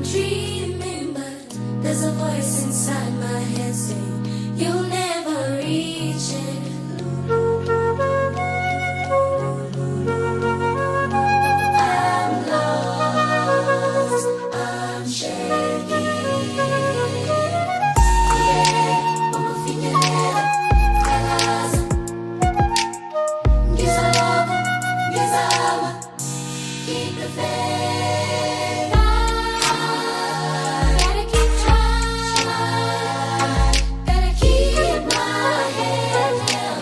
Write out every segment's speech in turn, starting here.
dreaming, but there's a voice inside my head saying you'll never reach it. I'm lost, I'm shaking. Yeah, umefinyelela, kalaza. Ngizaloko, ngizama, keep the faith. Gotta keep trying, gotta keep my head held high.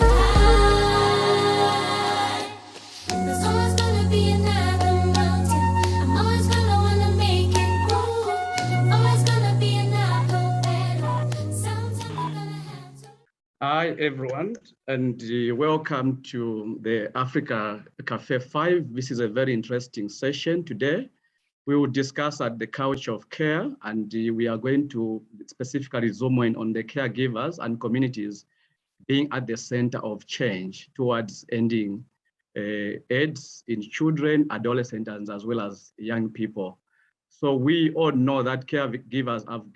And there's always gonna be another mountain. I'm always gonna wanna make it move. Always gonna be another battle. Sometimes I'm gonna have to. Hi, everyone, and welcome to the Africa Cafe 5. This is a very interesting session today. We will discuss at the couch of care, and we are going to specifically zoom in on the caregivers and communities being at the center of change towards ending AIDS in children, adolescents, as well as young people. So we all know that caregivers have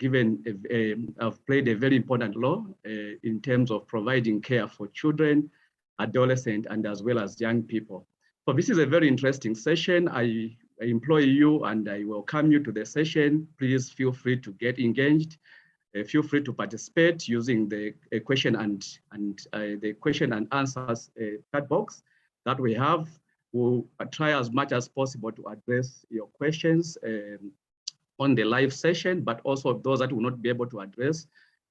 played a very important role in terms of providing care for children, adolescents, and as well as young people. So this is a very interesting session. I employ you and I welcome you to the session. Please feel free to get engaged. Feel free to participate using the question and the question and answers chat box that we have. We'll try as much as possible to address your questions on the live session, but also those that will not be able to address,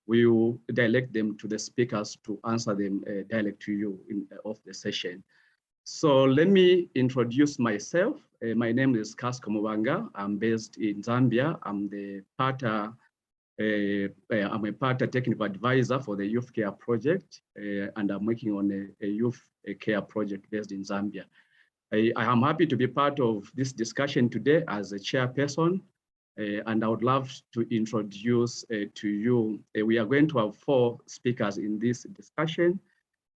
we will direct them to the speakers to answer them direct to you of the session. So let me introduce myself. My name is Casco Mubanga. I'm based in Zambia. I'm a PATA technical advisor for the Youth Care Project, and I'm working on a youth care project based in Zambia. I am happy to be part of this discussion today as a chairperson, and I would love to introduce to you, we are going to have 4 speakers in this discussion.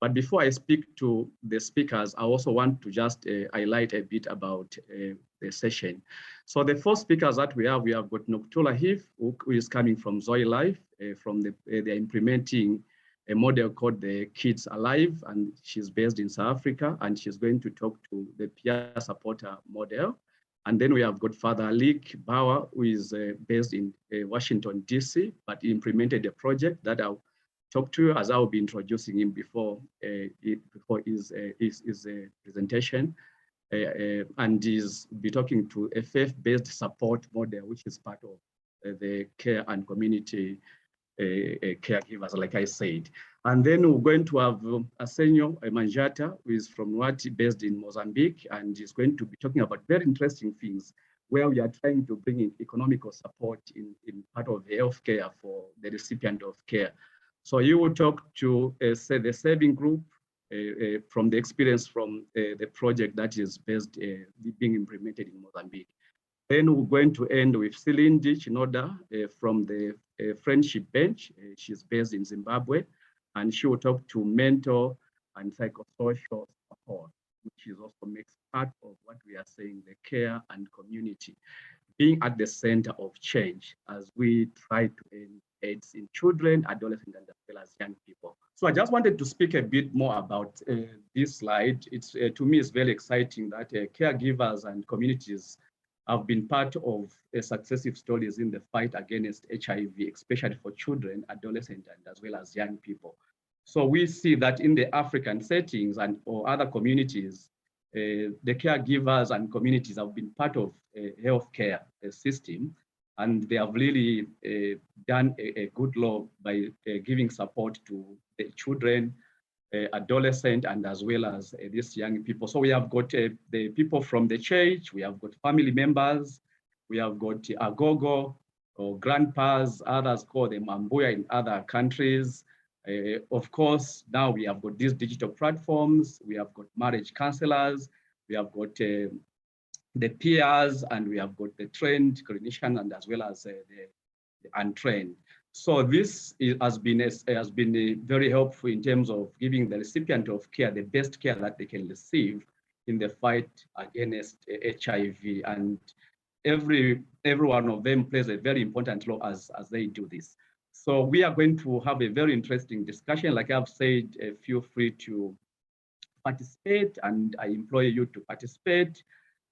But before I speak to the speakers, I also want to just highlight a bit about the session. So the 4 speakers that we have got Nokuthula Heath, who is coming from Zoe Life, they're implementing a model called the Kids Alive, and she's based in South Africa, and she's going to talk to the peer supporter model. And then we have got Father Alik Bauer, who is based in Washington, DC, but he implemented a project that I'll talk to you as I'll be introducing him before his presentation. And he's be talking to a faith-based support model, which is part of the care and community caregivers, like I said. And then we're going to have Asenio Manjata, who is from Nwati, based in Mozambique, and he's going to be talking about very interesting things where we are trying to bring in economical support in part of the healthcare for the recipient of care. So you will talk to say the saving group from the experience from the project that is based being implemented in Mozambique. Then we're going to end with Silindi Chinoda from the Friendship Bench. She's based in Zimbabwe, and she will talk to mental and psychosocial support, which is also makes part of what we are saying, the care and community being at the center of change as we try to end AIDS in children, adolescents, and as well as young people. So I just wanted to speak a bit more about this slide. It's to me, it's very exciting that caregivers and communities have been part of successive stories in the fight against HIV, especially for children, adolescents, and as well as young people. So we see that in the African settings and or other communities, the caregivers and communities have been part of a healthcare system, and they have really done a good job by giving support to the children, adolescent, and as well as these young people. So we have got the people from the church, we have got family members, we have got agogo or grandpas, others call them ambuya in other countries. Of course, now we have got these digital platforms, we have got marriage counselors, we have got the peers, and we have got the trained clinician, and as well as the untrained. So this has been very helpful in terms of giving the recipient of care the best care that they can receive in the fight against HIV. And every one of them plays a very important role as they do this. So we are going to have a very interesting discussion. Like I've said, feel free to participate, and I implore you to participate.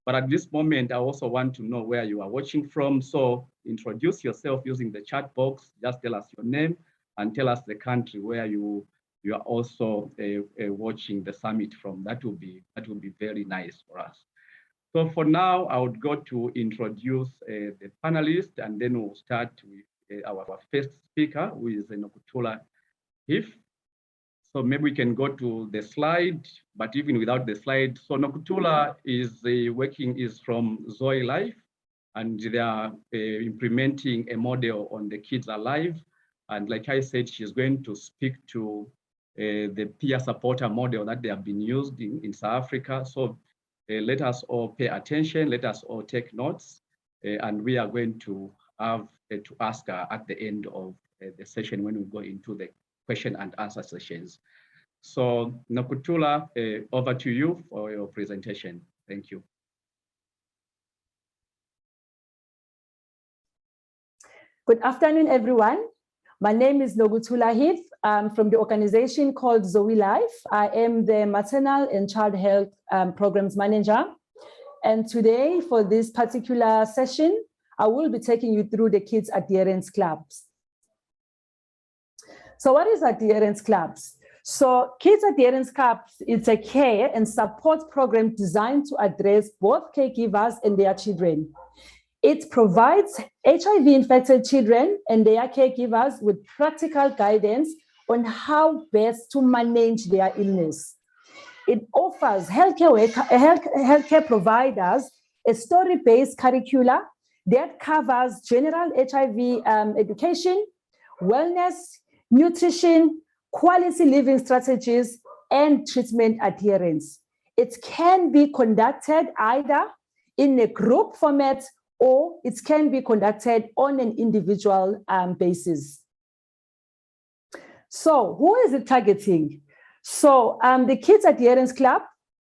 But at this moment, I also want to know where you are watching from. So introduce yourself using the chat box. Just tell us your name and tell us the country where you are also watching the summit from. That will be very nice for us. So for now, I would go to introduce the panelists, and then we'll start with our first speaker, who is Nokuthula Heath. So maybe we can go to the slide, but even without the slide. So Nokuthula is from Zoe Life, and they are implementing a model on the Kids Alive. And like I said, she's going to speak to the peer supporter model that they have been used in South Africa. So let us all pay attention, let us all take notes, and we are going to have to ask her at the end of the session when we go into the question and answer sessions. So Nokuthula, over to you for your presentation. Thank you. Good afternoon, everyone. My name is Nokuthula Heath. I'm from the organization called Zoe Life. I am the Maternal and Child Health Programs Manager. And today, for this particular session, I will be taking you through the Kids Adherence Clubs. So what is Adherence Clubs? So Kids Adherence Clubs, it's a care and support program designed to address both caregivers and their children. It provides HIV-infected children and their caregivers with practical guidance on how best to manage their illness. It offers healthcare providers a story-based curricula that covers general HIV education, wellness, nutrition, quality living strategies, and treatment adherence. It can be conducted either in a group format or it can be conducted on an individual basis. So who is it targeting? So the Kids Adherence Club,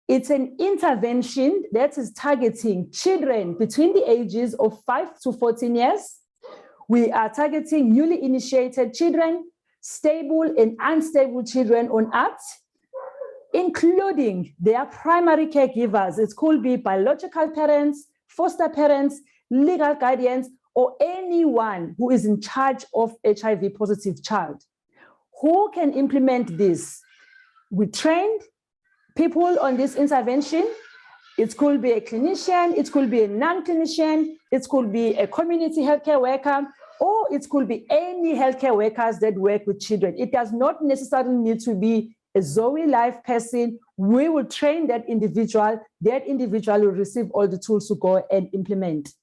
it's an intervention that is targeting children between the ages of 5 to 14 years. We are targeting newly initiated children, stable and unstable children on ACT, including their primary caregivers. It could be biological parents, foster parents, legal guardians, or anyone who is in charge of HIV positive child. Who can implement this? We trained people on this intervention. It could be a clinician, it could be a non-clinician, it could be a community healthcare worker, or it could be any healthcare workers that work with children. It does not necessarily need to be a Zoe Life person. We will train that individual will receive all the tools to go and implement.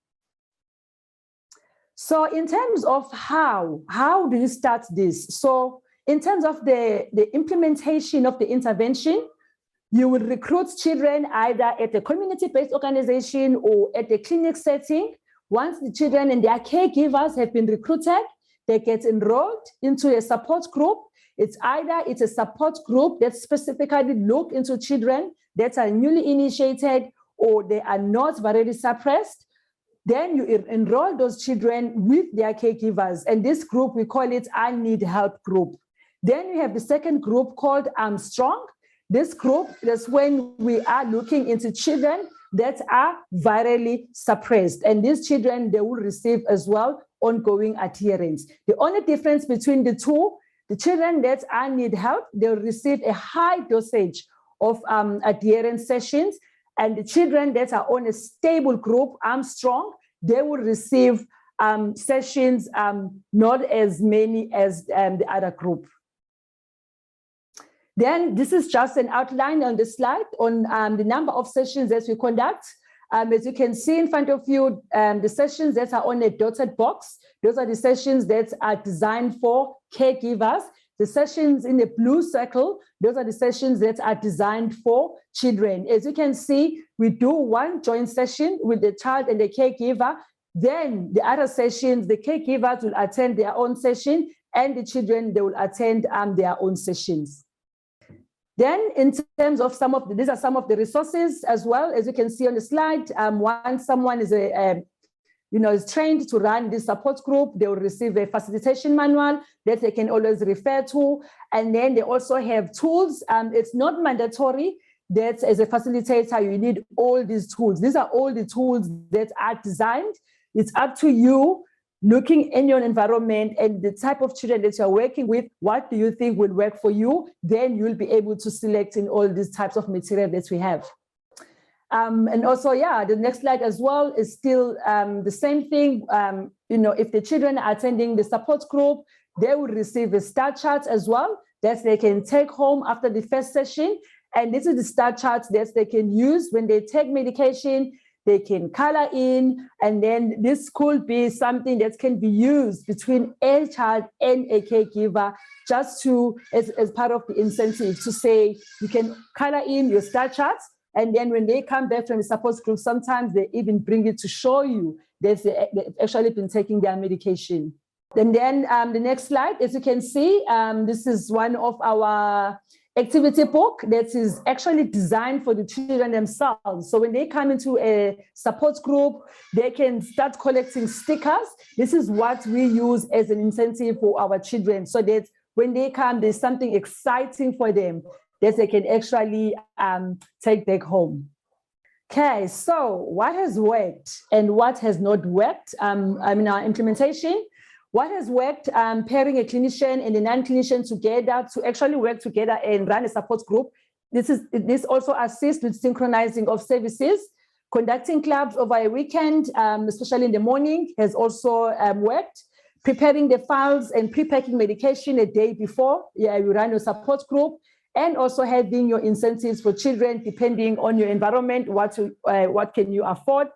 So in terms of how do you start this? So in terms of the implementation of the intervention, you will recruit children either at a community-based organization or at a clinic setting. Once the children and their caregivers have been recruited, they get enrolled into a support group. It's a support group that specifically look into children that are newly initiated or they are not virally suppressed. Then you enroll those children with their caregivers. And this group, we call it I Need Help group. Then we have the second group called I'm Strong. This group is when we are looking into children that are virally suppressed. And these children, they will receive as well ongoing adherence. The only difference between the two, the children that I Need Help, they'll receive a high dosage of adherence sessions. And the children that are on a stable group, I'm Strong, they will receive sessions not as many as the other group. Then this is just an outline on the slide on the number of sessions that we conduct. As you can see in front of you, the sessions that are on a dotted box, those are the sessions that are designed for caregivers. The sessions in the blue circle, those are the sessions that are designed for children. As you can see, we do one joint session with the child and the caregiver. Then the other sessions, the caregivers will attend their own session and the children, they will attend their own sessions. Then in terms of these are some of the resources as well, as you can see on the slide. Once someone is is trained to run this support group, they will receive a facilitation manual that they can always refer to. And then they also have tools. It's not mandatory that as a facilitator, you need all these tools. These are all the tools that are designed. It's up to you looking in your environment and the type of children that you're working with, what do you think will work for you? Then you'll be able to select in all these types of material that we have. And also, the next slide as well is still the same thing. If the children are attending the support group, they will receive a star chart as well that they can take home after the first session. And this is the star chart that they can use when they take medication. They can color in, and then this could be something that can be used between a child and a caregiver, just to, as part of the incentive, to say you can color in your star charts. And then when they come back from the support group, sometimes they even bring it to show you that they've actually been taking their medication. And then the next slide, as you can see, this is one of our activity book that is actually designed for the children themselves. So when they come into a support group, they can start collecting stickers. This is what we use as an incentive for our children, so that when they come, there's something exciting for them that they can actually take back home. Okay, so what has worked and what has not worked in our implementation? What has worked, pairing a clinician and a non-clinician together to actually work together and run a support group. This also assists with synchronizing of services. Conducting clubs over a weekend, especially in the morning, has also worked. Preparing the files and pre-packing medication a day before you run your support group. And also having your incentives for children, depending on your environment, what can you afford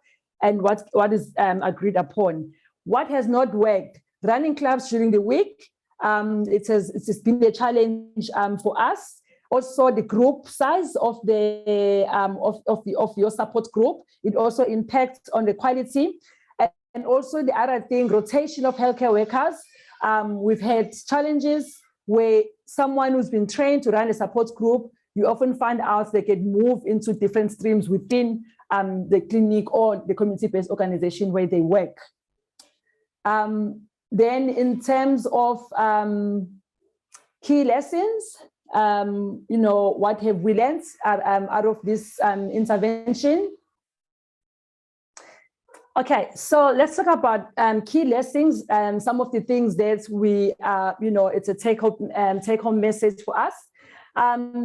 and what is agreed upon. What has not worked? Running clubs during the week, it has been a challenge for us. Also, the group size of your support group, it also impacts on the quality. And also the other thing, rotation of healthcare workers. We've had challenges where someone who's been trained to run a support group, you often find out they can move into different streams within the clinic or the community-based organization where they work. Then in terms of key lessons, what have we learned out of this intervention? Okay, so let's talk about key lessons and some of the things that we, it's a take-home message for us.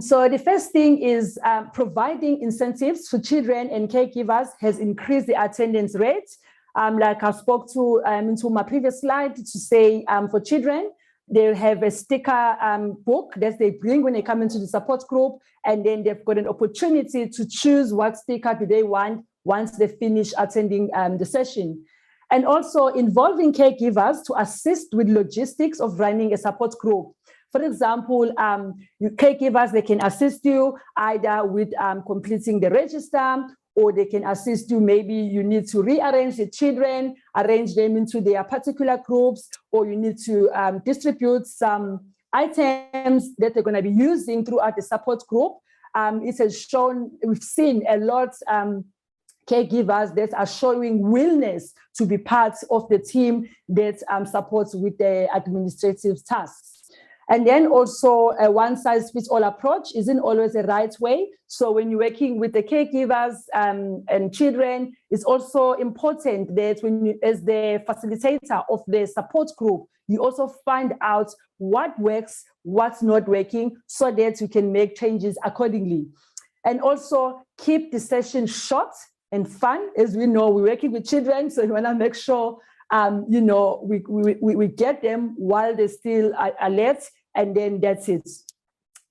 So the first thing is providing incentives for children and caregivers has increased the attendance rate. Like I spoke to into my previous slide, to say for children, they have a sticker book that they bring when they come into the support group, and then they've got an opportunity to choose what sticker do they want once they finish attending the session. And also involving caregivers to assist with logistics of running a support group. For example, caregivers, they can assist you either with completing the register, or they can assist you, maybe you need to rearrange the children, arrange them into their particular groups, or you need to distribute some items that they're gonna be using throughout the support group. It has shown, we've seen a lot caregivers that are showing willingness to be part of the team that supports with the administrative tasks. And then also a one-size-fits-all approach isn't always the right way. So when you're working with the caregivers and children, it's also important that when you, as the facilitator of the support group, you also find out what works, what's not working, so that you can make changes accordingly. And also keep the session short and fun. As we know, we're working with children, so we want to make sure we get them while they're still alert, and then that's it.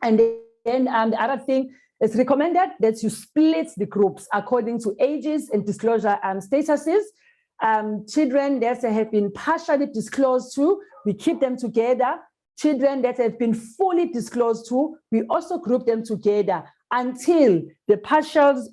And then the other thing, it's recommended that you split the groups according to ages and disclosure statuses. Children that have been partially disclosed to, we keep them together. Children that have been fully disclosed to, we also group them together until the partials,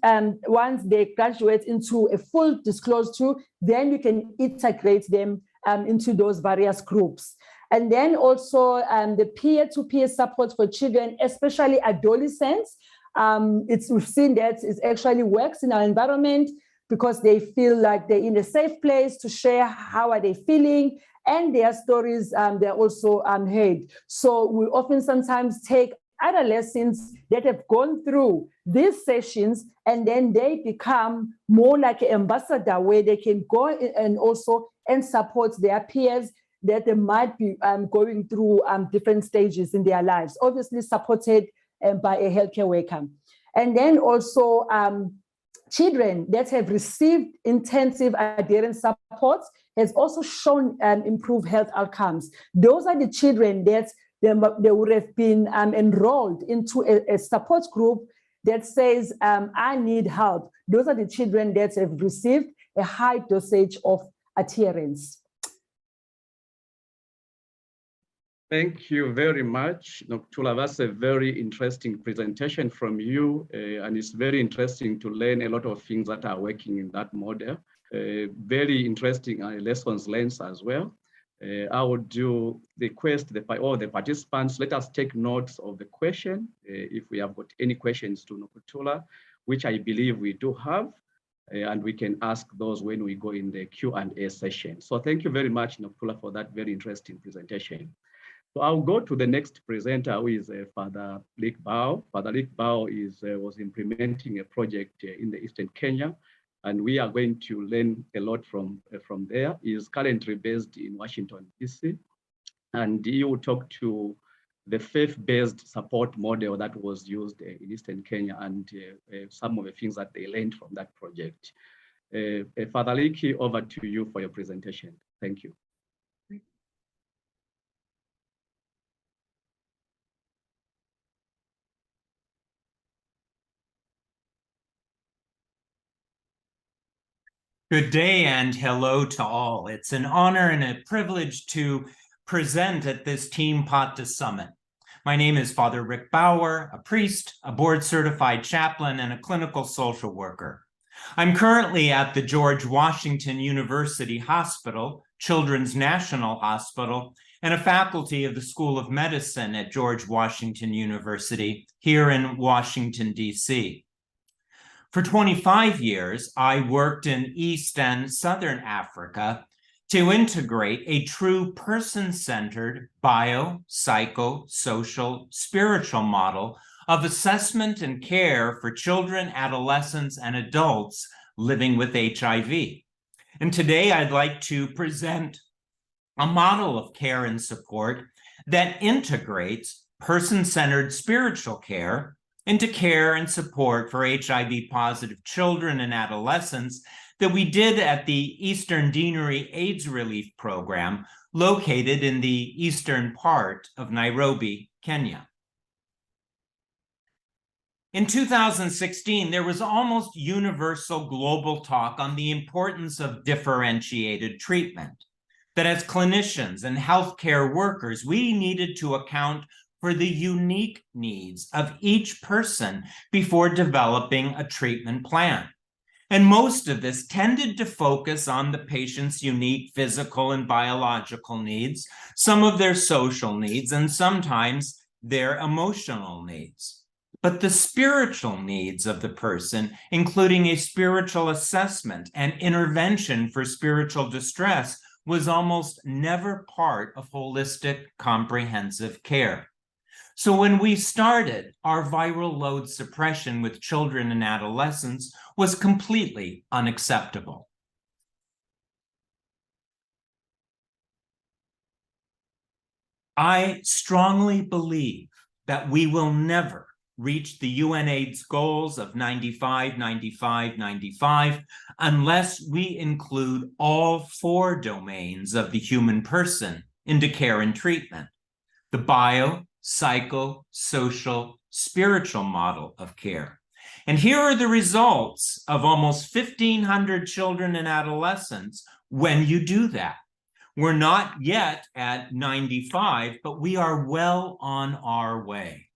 once they graduate into a full disclosed to, then you can integrate them into those various groups. And then also the peer-to-peer support for children, especially adolescents. We've seen that it actually works in our environment. because they feel like they're in a safe place to share how are they feeling, and their stories, they're also heard. So we often sometimes take adolescents that have gone through these sessions, and then they become more like an ambassador where they can go and also and support their peers that they might be going through different stages in their lives, obviously supported by a healthcare worker. And then also children that have received intensive adherence support has also shown improved health outcomes. Those are the children that they would have been enrolled into a support group that says, I need help. Those are the children that have received a high dosage of adherence. Thank you very much, Nokuthula. That's a very interesting presentation from you, and it's very interesting to learn a lot of things that are working in that model. Very interesting lessons learned as well. I would do request all the participants, let us take notes of the question, if we have got any questions to Nokuthula, which I believe we do have, and we can ask those when we go in the Q&A session. So thank you very much, Nokuthula, for that very interesting presentation. So I'll go to the next presenter, who is Father Lick Bao. Father Lick Bao was implementing a project in the Eastern Kenya, and we are going to learn a lot from there. He is currently based in Washington, DC, and he will talk to the faith-based support model that was used in Eastern Kenya, and some of the things that they learned from that project. Father Lick, over to you for your presentation. Thank you. Good day and hello to all. It's an honor and a privilege to present at this Team Pata Summit. My name is Father Rick Bauer, a priest, a board-certified chaplain, and a clinical social worker. I'm currently at the George Washington University Hospital, Children's National Hospital, and a faculty of the School of Medicine at George Washington University here in Washington, D.C. For 25 years, I worked in East and Southern Africa to integrate a true person-centered bio, psycho, social, spiritual model of assessment and care for children, adolescents, and adults living with HIV. And today I'd like to present a model of care and support that integrates person-centered spiritual care into care and support for HIV-positive children and adolescents that we did at the Eastern Deanery AIDS Relief Program located in the eastern part of Nairobi, Kenya. In 2016, there was almost universal global talk on the importance of differentiated treatment, that as clinicians and healthcare workers, we needed to account for the unique needs of each person before developing a treatment plan. And most of this tended to focus on the patient's unique physical and biological needs, some of their social needs, and sometimes their emotional needs. But the spiritual needs of the person, including a spiritual assessment and intervention for spiritual distress, was almost never part of holistic, comprehensive care. So when we started, our viral load suppression with children and adolescents was completely unacceptable. I strongly believe that we will never reach the UNAIDS goals of 95, 95, 95 unless we include all 4 domains of the human person into care and treatment: the bio, psycho, social, spiritual model of care. And here are the results of almost 1,500 children and adolescents when you do that. We're not yet at 95, but we are well on our way.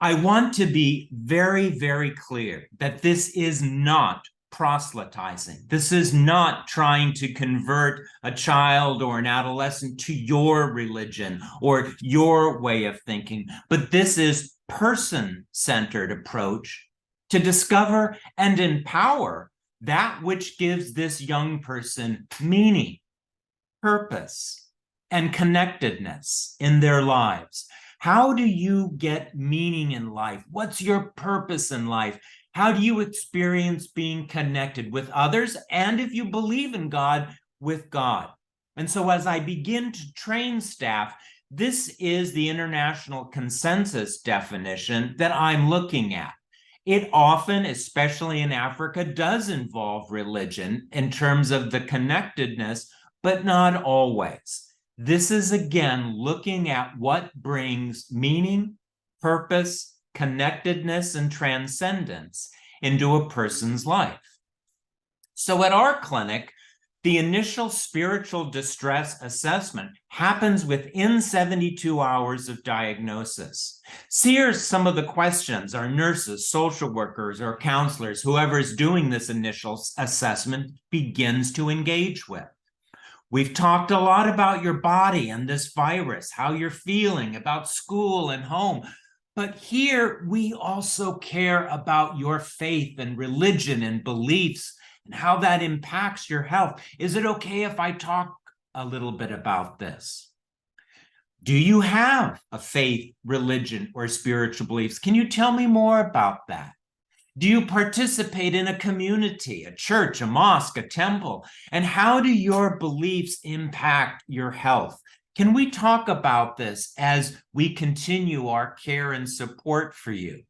I want to be very, very clear that this is not proselytizing. This is not trying to convert a child or an adolescent to your religion or your way of thinking, but this is person-centered approach to discover and empower that which gives this young person meaning, purpose, and connectedness in their lives. How do you get meaning in life? What's your purpose in life? How do you experience being connected with others? And if you believe in God, with God. And so as I begin to train staff, this is the international consensus definition that I'm looking at. It often, especially in Africa, does involve religion in terms of the connectedness, but not always. This is, again, looking at what brings meaning, purpose, connectedness, and transcendence into a person's life. So at our clinic, the initial spiritual distress assessment happens within 72 hours of diagnosis. So here's some of the questions our nurses, social workers, or counselors, whoever is doing this initial assessment, begins to engage with. We've talked a lot about your body and this virus, how you're feeling, about school and home. But here we also care about your faith and religion and beliefs and how that impacts your health. Is it okay if I talk a little bit about this? Do you have a faith, religion, or spiritual beliefs? Can you tell me more about that? Do you participate in a community, a church, a mosque, a temple? And how do your beliefs impact your health? Can we talk about this as we continue our care and support for you?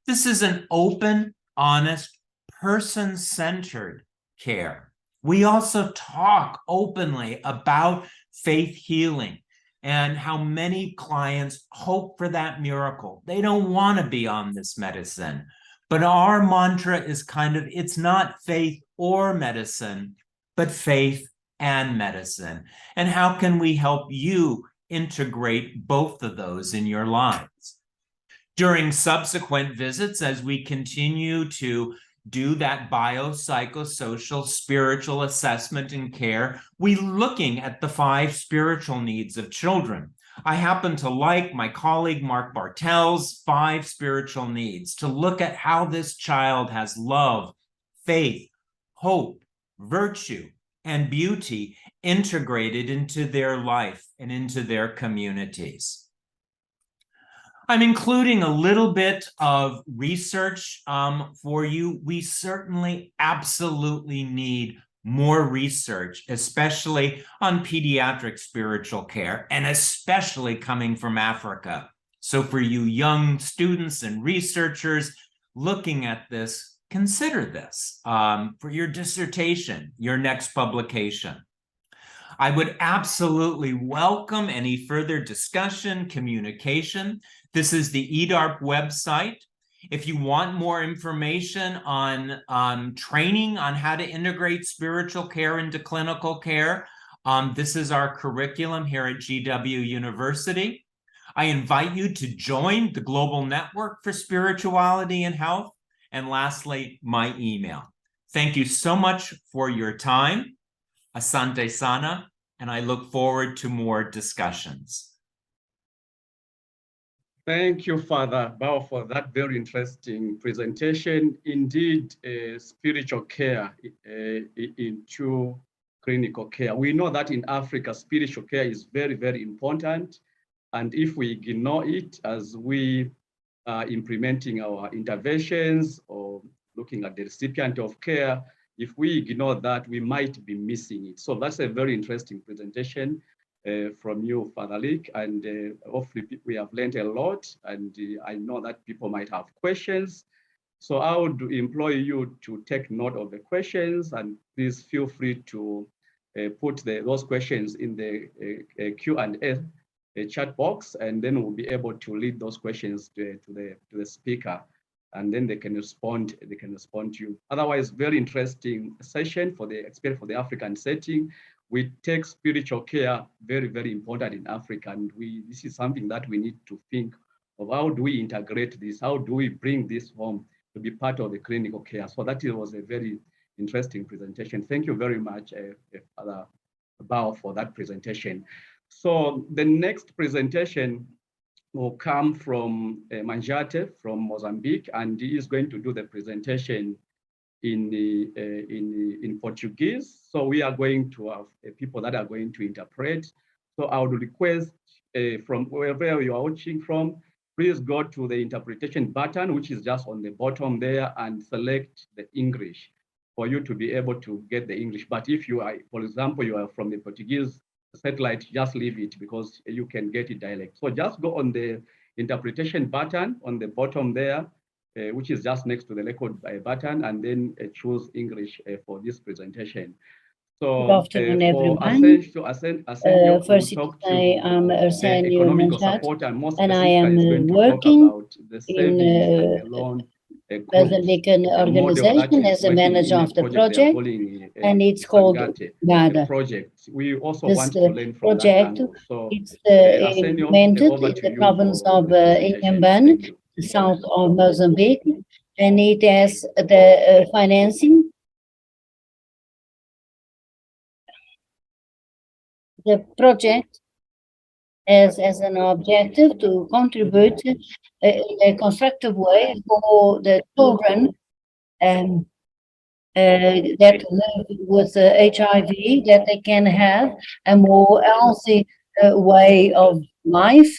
This is an open, honest, person-centered care. We also talk openly about faith healing and how many clients hope for that miracle. They don't want to be on this medicine. But our mantra is it's not faith or medicine, but faith and medicine. And how can we help you integrate both of those in your lives? During subsequent visits, as we continue to do that biopsychosocial spiritual assessment and care, we're looking at the 5 spiritual needs of children. I happen to like my colleague Mark Bartel's 5 spiritual needs, to look at how this child has love, faith, hope, virtue, and beauty integrated into their life and into their communities. I'm including a little bit of research for you. We certainly absolutely need more research, especially on pediatric spiritual care, and especially coming from Africa. So for you young students and researchers looking at this, consider this for your dissertation, your next publication. I would absolutely welcome any further discussion, communication. This is the EDARP website. If you want more information on training on how to integrate spiritual care into clinical care, this is our curriculum here at GW University. I invite you to join the Global Network for Spirituality and Health. And lastly, my email. Thank you so much for your time. Asante sana, and I look forward to more discussions. Thank you, Father Bao, for that very interesting presentation. Indeed, spiritual care into clinical care. We know that in Africa, spiritual care is very, very important. And if we ignore it as we are implementing our interventions or looking at the recipient of care, if we ignore that, we might be missing it. So that's a very interesting presentation from you, Father Lick, and hopefully we have learned a lot, and I know that people might have questions. So I would employ you to take note of the questions, and please feel free to put those questions in the Q&A chat box, and then we'll be able to lead those questions to the speaker, and then they can respond to you. Otherwise, very interesting session for the African setting. We take spiritual care very, very important in Africa, and this is something that we need to think of. How do we integrate this? How do we bring this home to be part of the clinical care? So that was a very interesting presentation. Thank you very much, Father Bao, for that presentation. So the next presentation will come from Manjate from Mozambique, and he is going to do the presentation in Portuguese. So we are going to have people that are going to interpret. So I would request from wherever you are watching from, please go to the interpretation button, which is just on the bottom there, and select the English for you to be able to get the English. But if you are, for example, you are from the Portuguese satellite, just leave it because you can get it direct. So just go on the interpretation button on the bottom there, which is just next to the record button, and then choose English for this presentation. So Good afternoon, everyone. Arsenio First, will talk I to am Arsenio economical Manjat, support, and more and I specifically am is going to working talk about the in savings and the loan Mozambican organization as a manager of the project, and it's called GADA. project. We also This want to learn from that project, angle. So, it's Arsenio, implemented over in to the you province for of the presentation. Inhambane, Thank you. the south of Mozambique, and it has the financing. The project has as an objective to contribute in a constructive way for the children that live with HIV, that they can have a more healthy way of life,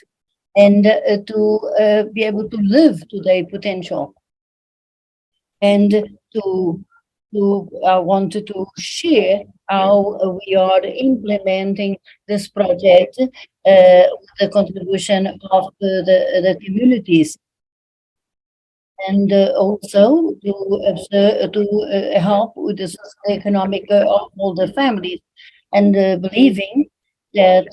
and to be able to live to their potential. And I wanted to share how we are implementing this project, the contribution of the communities, and also to help with the economic of all the families, and believing that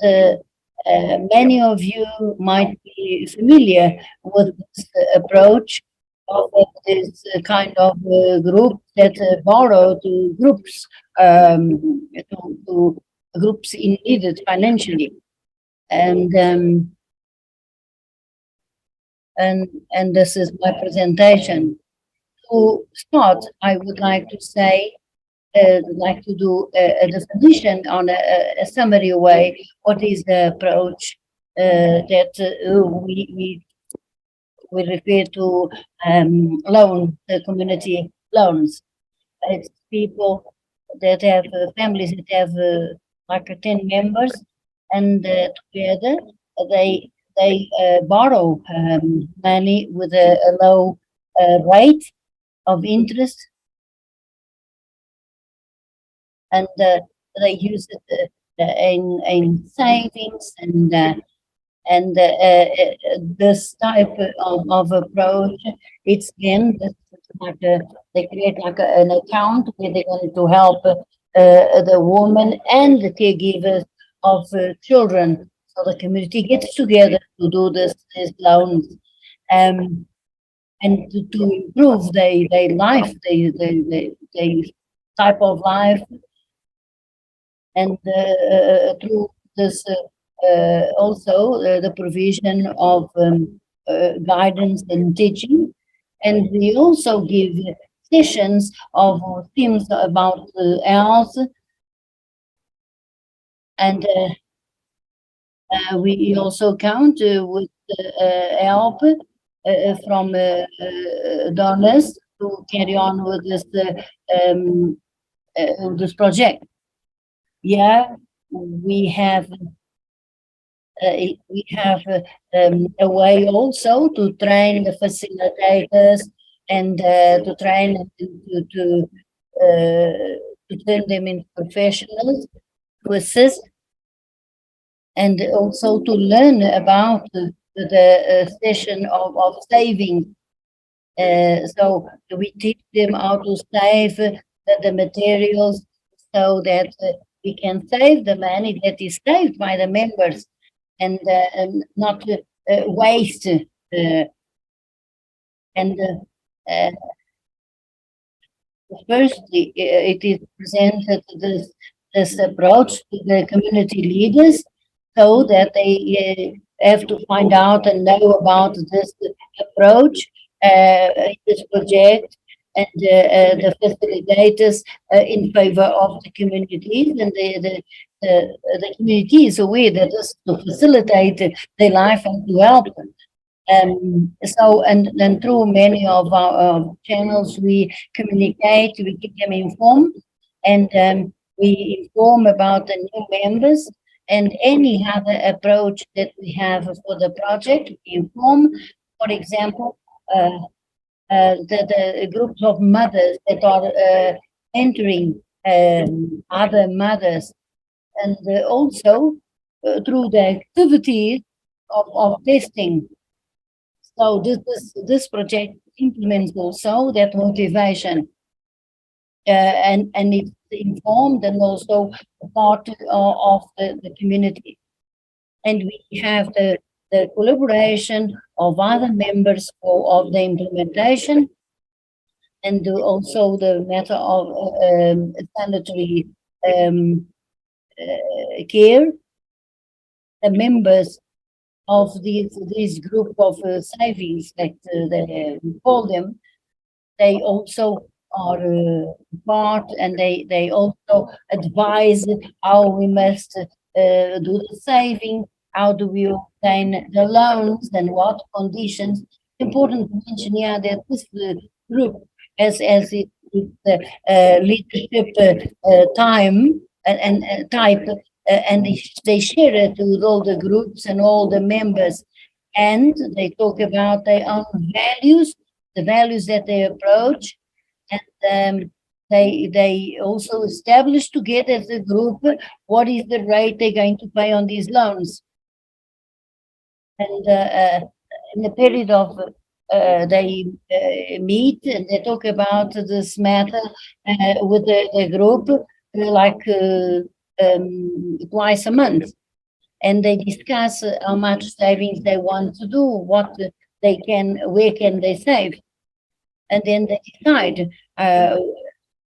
many of you might be familiar with this approach of this kind of group that borrow to groups, to groups in need financially, and this is my presentation. To start, I would like to say, like to do a definition on a summary way. What is the approach that we refer to loan, community loans? It's people that have families that have like 10 members, and together they borrow money with a low rate of interest, and they use it in savings, and this type of approach, it's then like they create like an account where they're going to help the woman and the caregivers of children. So the community gets together to do this loans, and to improve their life, their type of life, and through this also the provision of guidance and teaching, and we also give sessions of themes about health, and we also count with help from donors to carry on with this project. Yeah, we have a way also to train the facilitators, and to train to turn them into professionals to assist, and also to learn about the session of saving. So we teach them how to save the materials, so that we can save the money that is saved by the members, and not waste. Firstly, it is presented this approach to the community leaders, so that they have to find out and know about this approach, this project, and the facilitators in favor of the communities, and the community is aware that this is to facilitate their life and to help them. So, and through many of our channels, we communicate, we keep them informed, and we inform about the new members and any other approach that we have for the project. We inform, for example, the groups of mothers that are entering other mothers, and also through the activity of testing. So this project implements also that motivation, and it's informed and also part of the community. And we have the collaboration of other members of the implementation, and also the matter of sanitary care. The members of this group of savings, like we call them, they also are part, and they also advise how we must do the saving, how do we obtain the loans, and what conditions. Important to mention here that this group, as it leadership time and type, and they share it with all the groups and all the members, and they talk about their own values, the values that they approach, and they also establish together as a group what is the rate they're going to pay on these loans. And in the period of they meet and they talk about this matter with the group like twice a month, and they discuss how much savings they want to do, what they can, where can they save, and then they decide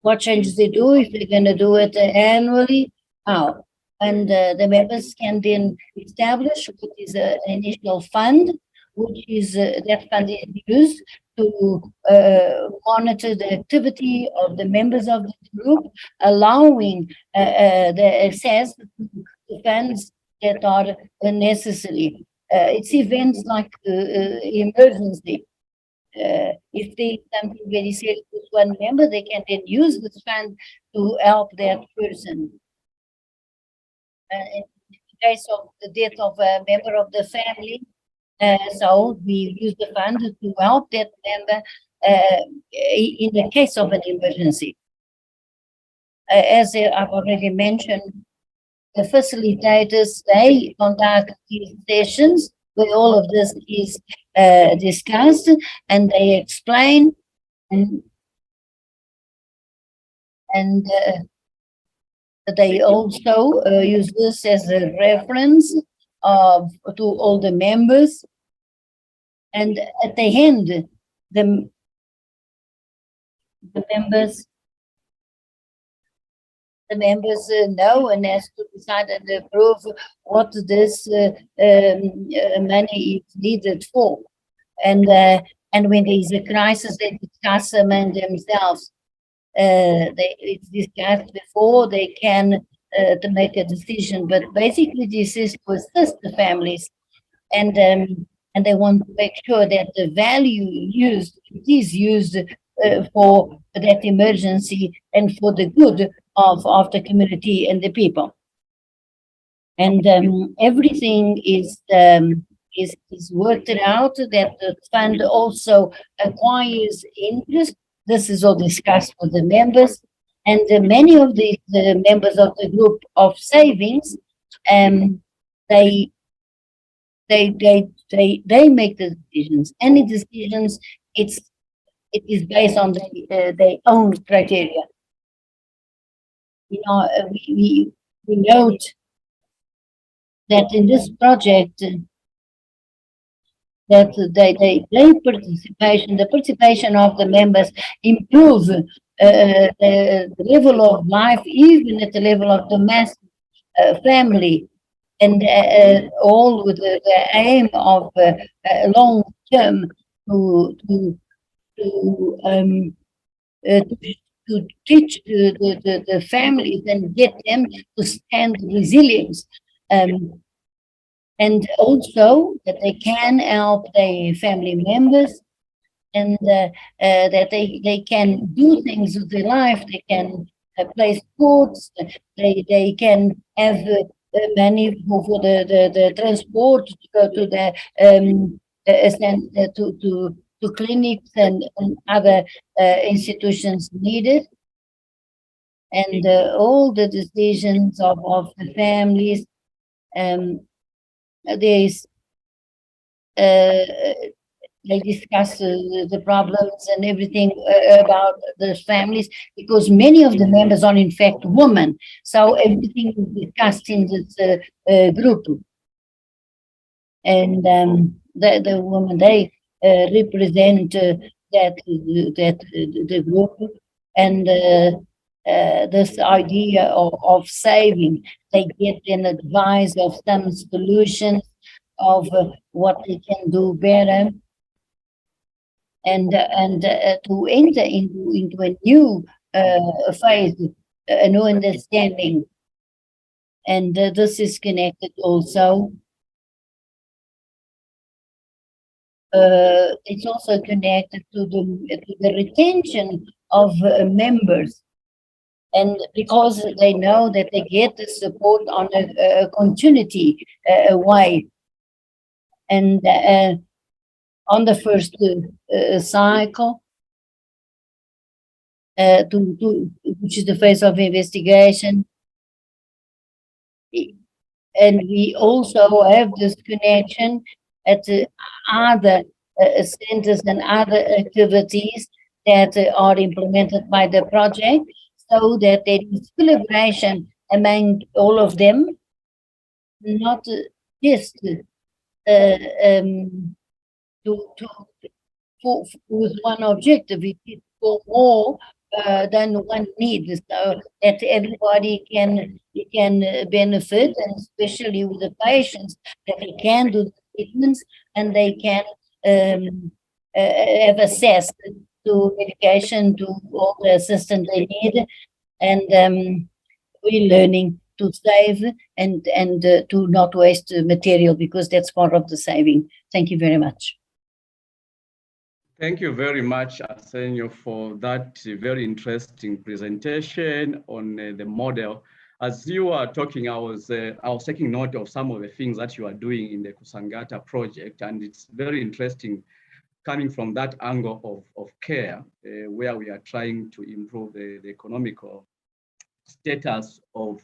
what changes they do, if they're going to do it annually, how. And the members can then establish what is an initial fund, which is that fund is used to monitor the activity of the members of the group, allowing the access to the funds that are necessary. It's events like emergency. If they something very serious with one member, they can then use this fund to help that person. In the case of the death of a member of the family, so we use the fund to help that member in the case of an emergency. As I've already mentioned, the facilitators, they conduct these sessions where all of this is discussed, and they explain, and they also use this as a reference to all the members. And at the end, the members know and has to decide and approve what this money is needed for. And when there is a crisis, they discuss among themselves. It's discussed before they can to make a decision. But basically, this is to assist the families, and they want to make sure that the value used is used for that emergency and for the good of the community and the people. And everything is worked out, that the fund also acquires interest. This is all discussed with the members, and many of the members of the group of savings, they make the decisions. Any decisions, it is based on their own criteria. You know, we note that in this project, that the participation of the members improve the level of life, even at the level of domestic family, and all with the aim of long term to to teach the families and get them to stand resilience. And also that they can help their family members, and that they can do things with their life. They can play sports. They can have money for the transport to go to the to clinics and other institutions needed. And all the decisions of the families. There's they discuss the problems and everything about the families, because many of the members are in fact women. So everything is discussed in this group. And the women, they represent the group. And this idea of saving, they get an advice of some solutions of what they can do better, and to enter into a new phase, a new understanding. And this is connected also. It's also connected to the retention of members, and because they know that they get the support on a continuity way. And on the first cycle, which is the phase of investigation. And we also have this connection at other centers and other activities that are implemented by the project, so that there is collaboration among all of them, not just with one objective. It is for more than one need, so that everybody can benefit, and especially with the patients, that they can do the treatments and they can have access to medication, to all the assistance they need. And we're learning to save and to not waste material, because that's part of the saving. Thank you very much. Thank you very much, Arsenio, for that very interesting presentation on the model. As you are talking, I was taking note of some of the things that you are doing in the Kusangata project, and it's very interesting coming from that angle of care, where we are trying to improve the economical status of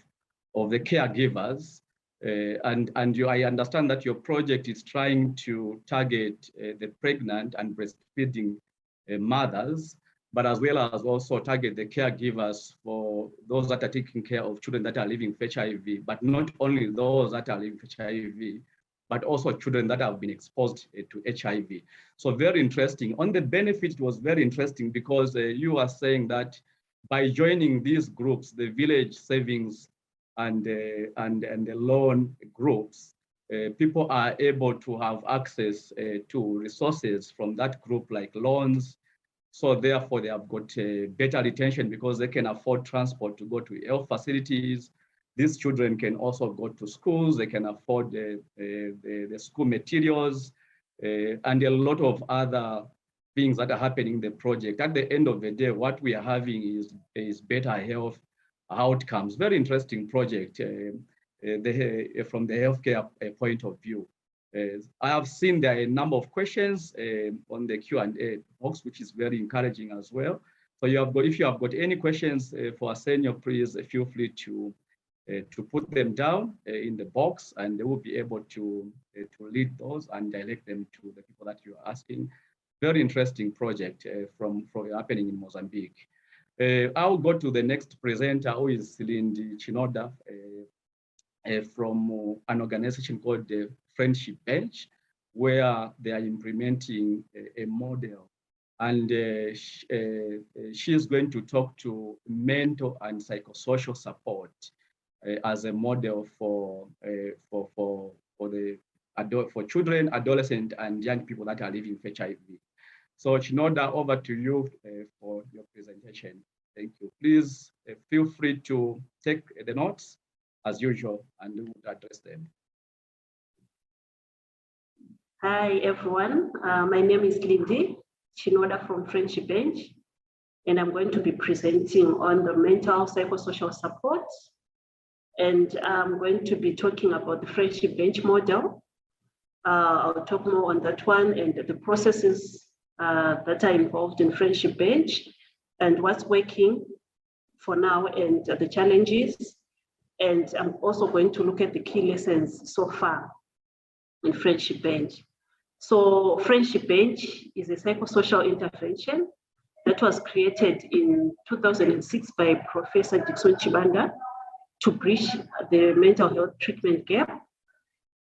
the caregivers. I understand that your project is trying to target the pregnant and breastfeeding mothers, but as well as also target the caregivers for those that are taking care of children that are living with HIV, but not only those that are living with HIV, but also children that have been exposed to HIV. So very interesting. On the benefit, it was very interesting because you are saying that by joining these groups, the village savings and the loan groups, people are able to have access to resources from that group, like loans. So therefore, they have got better retention because they can afford transport to go to health facilities. These children can also go to schools. They can afford the school materials and a lot of other things that are happening in the project. At the end of the day, what we are having is better health outcomes. Very interesting project from the healthcare point of view. I have seen there are a number of questions on the Q&A box, which is very encouraging as well. So if you have got any questions for Arsenio, please feel free to put them down in the box, and they will be able to lead those and direct them to the people that you are asking. Very interesting project from happening in Mozambique. I'll go to the next presenter, who is Lindy Chinoda from an organization called the Friendship Bench, where they are implementing a model. And she is going to talk to mental and psychosocial support as a model for children, adolescents, and young people that are living with HIV. So Chinoda, over to you for your presentation. Thank you. Please feel free to take the notes as usual, and we will address them. Hi, everyone. My name is Lindy Chinoda from Friendship Bench, and I'm going to be presenting on the mental psychosocial support. And I'm going to be talking about the Friendship Bench model. I'll talk more on that one and the processes that are involved in Friendship Bench and what's working for now and the challenges. And I'm also going to look at the key lessons so far in Friendship Bench. So Friendship Bench is a psychosocial intervention that was created in 2006 by Professor Dickson Chibanda to bridge the mental health treatment gap.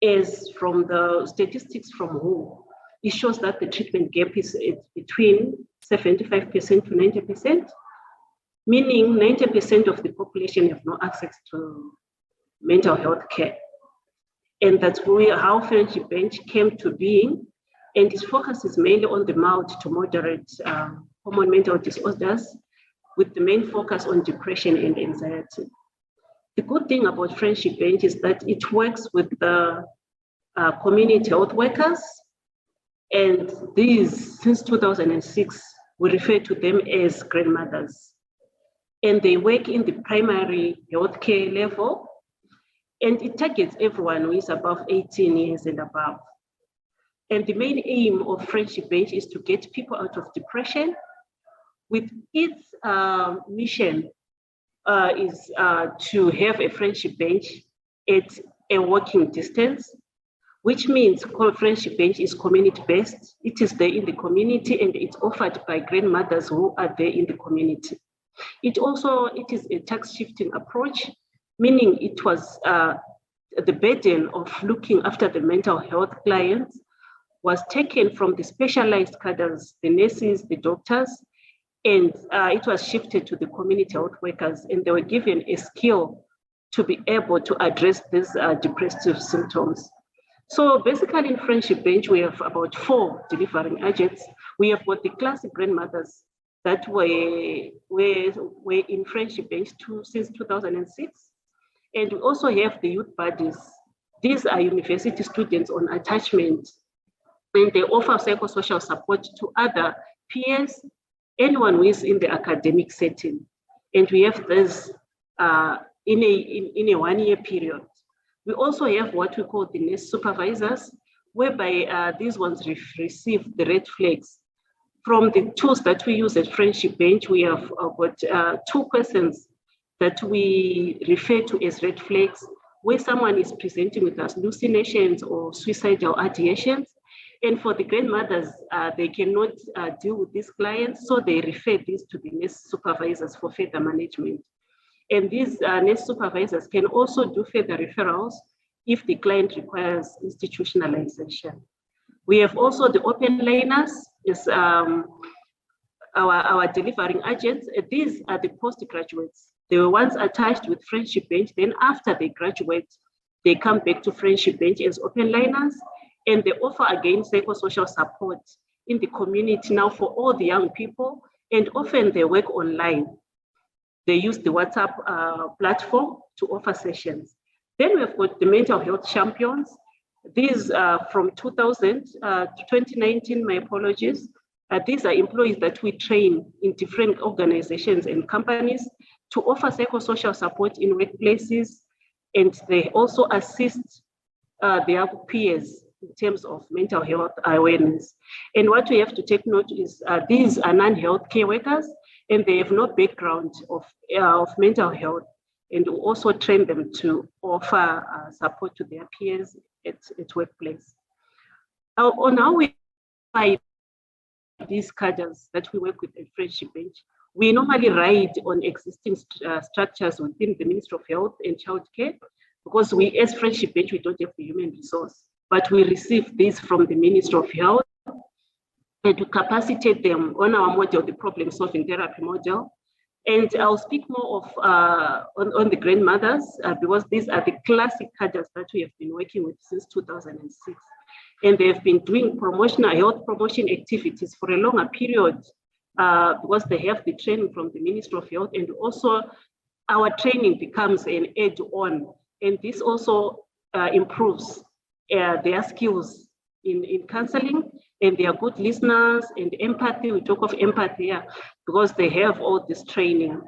As from the statistics from WHO, it shows that the treatment gap is between 75% to 90%, meaning 90% of the population have no access to mental health care. And that's how Friendship Bench came to being. And its focus is mainly on the mild to moderate common mental disorders, with the main focus on depression and anxiety. The good thing about Friendship Bench is that it works with the community health workers. And these, since 2006, we refer to them as grandmothers. And they work in the primary healthcare level. And it targets everyone who is above 18 years and above. And the main aim of Friendship Bench is to get people out of depression, with its mission is to have a Friendship Bench at a walking distance, which means Friendship Bench is community-based. It is there in the community and it's offered by grandmothers who are there in the community. It is a tax-shifting approach, meaning it was the burden of looking after the mental health clients was taken from the specialized cadres, the nurses, the doctors, and it was shifted to the community health workers, and they were given a skill to be able to address these depressive symptoms. So basically in Friendship Bench, we have about 4 delivering agents. We have got the classic grandmothers that were in Friendship Bench since 2006. And we also have the youth buddies. These are university students on attachment, and they offer psychosocial support to other peers, anyone who is in the academic setting. And we have this in a 1-year period. We also have what we call the nurse supervisors, whereby these ones receive the red flags. From the tools that we use at Friendship Bench, we have got 2 questions that we refer to as red flags, where someone is presenting with hallucinations or suicidal ideations. And for the grandmothers, they cannot deal with these clients, so they refer these to the nurse supervisors for further management. And these nurse supervisors can also do further referrals if the client requires institutionalization. We have also the open liners, is our delivering agents. These are the postgraduates. They were once attached with Friendship Bench, then after they graduate, they come back to Friendship Bench as open liners, and they offer again psychosocial support in the community now for all the young people, and often they work online. They use the WhatsApp platform to offer sessions. Then we've got the mental health champions. These are from 2000 to 2019, my apologies. These are employees that we train in different organizations and companies to offer psychosocial support in workplaces, and they also assist their peers in terms of mental health awareness. And what we have to take note is these are non-health care workers, and they have no background of mental health, and we also train them to offer support to their peers at workplace. On how we find these cadres that we work with at Friendship Bench, we normally ride on existing structures within the Ministry of Health and Childcare, because we, as Friendship Bench, we don't have the human resource, but we receive these from the Ministry of Health, and to capacitate them on our model, the problem-solving therapy model. And I'll speak more of on the grandmothers, because these are the classic cadres that we have been working with since 2006. And they've been doing health promotion activities for a longer period because they have the training from the Ministry of Health, and also our training becomes an add-on, and this also improves their skills in counseling, and they are good listeners, and empathy, we talk of empathy here, because they have all this training.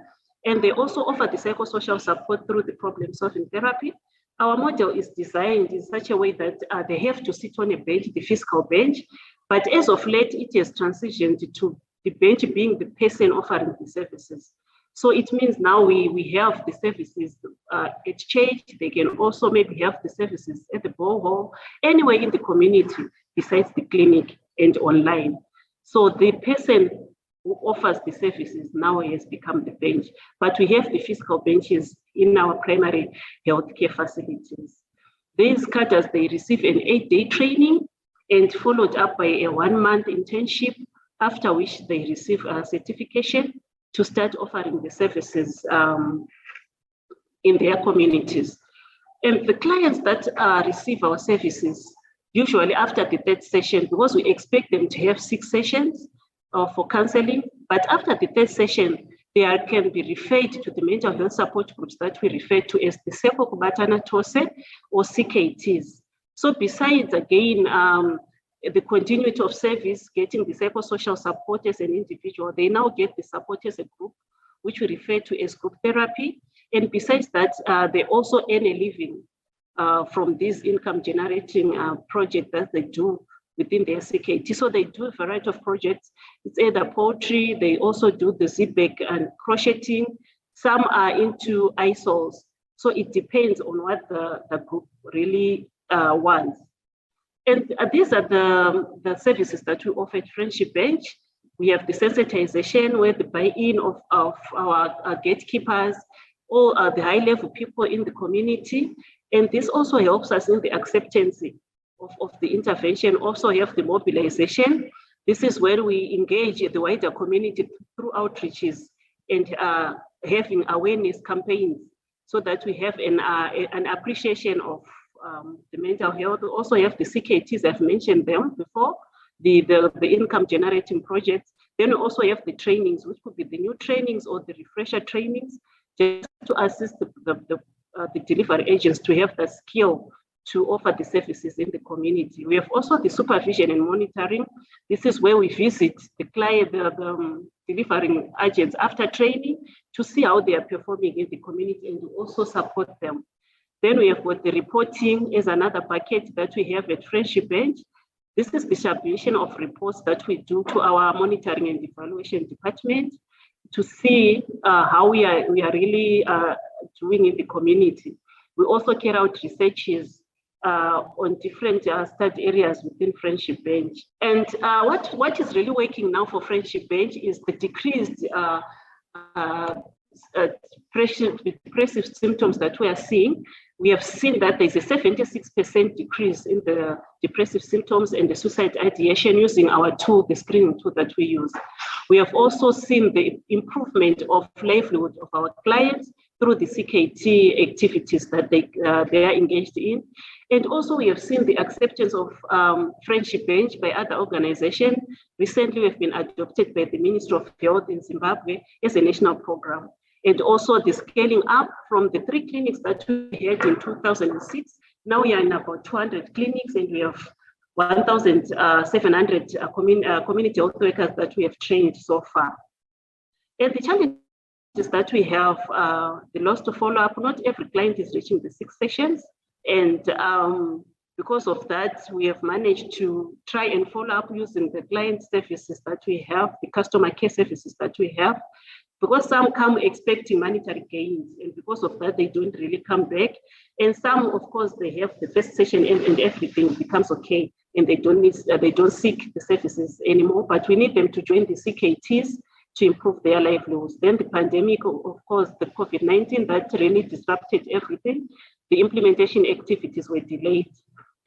And they also offer the psychosocial support through the problem-solving therapy. Our model is designed in such a way that they have to sit on a bench, the physical bench, but as of late, it has transitioned to the bench being the person offering the services. So it means now we have the services at church. They can also maybe have the services at the borehole, anywhere in the community besides the clinic and online. So the person who offers the services now has become the bench, but we have the physical benches in our primary healthcare facilities. These cadres, they receive an 8-day training and followed up by a 1-month internship, after which they receive a certification to start offering the services in their communities. And the clients that receive our services, usually after the 3rd session, because we expect them to have 6 sessions for counseling, but after the 3rd session, they can be referred to the mental health support groups that we refer to as the Seko Kubatana Tose or CKTs. So besides, again, the continuity of service, getting the psychosocial support as an individual, they now get the support as a group, which we refer to as group therapy. And besides that, they also earn a living from these income generating projects that they do within their CKT. So they do a variety of projects. It's either poetry, they also do the zipback and crocheting. Some are into ISOLs. So it depends on what the group really wants. And these are the services that we offer at Friendship Bench. We have the sensitization, where the buy-in of our gatekeepers, all the high-level people in the community. And this also helps us in the acceptance of the intervention. Also have the mobilization. This is where we engage the wider community through outreaches and having awareness campaigns, so that we have an appreciation of the mental health. We also have the CKTs, I've mentioned them before, the income generating projects. Then we also have the trainings, which could be the new trainings or the refresher trainings, just to assist the delivery agents to have the skill to offer the services in the community. We have also the supervision and monitoring. This is where we visit the client, the delivering agents after training, to see how they are performing in the community, and to also support them. Then we have got the reporting as another packet that we have at Friendship Bench. This is the distribution of reports that we do to our monitoring and evaluation department to see how we are really doing in the community. We also carry out researches on different study areas within Friendship Bench. And what is really working now for Friendship Bench is the decreased depressive symptoms that we are seeing. We have seen that there's a 76% decrease in the depressive symptoms and the suicide ideation using our tool, the screening tool that we use. We have also seen the improvement of livelihood of our clients through the CKT activities that they are engaged in. And also we have seen the acceptance of Friendship Bench by other organizations. Recently, we've been adopted by the Ministry of Health in Zimbabwe as a national program. And also the scaling up from the 3 clinics that we had in 2006. Now we are in about 200 clinics, and we have 1,700 community health workers that we have trained so far. And the challenges that we have, the loss to follow up, not every client is reaching the 6 sessions. And because of that, we have managed to try and follow up using the client services that we have, the customer care services that we have, because some come expecting monetary gains, and because of that, they don't really come back. And some, of course, they have the first session and everything becomes okay, and they don't seek the services anymore. But we need them to join the CKTs to improve their livelihoods. Then the pandemic, of course, the COVID-19, that really disrupted everything. The implementation activities were delayed.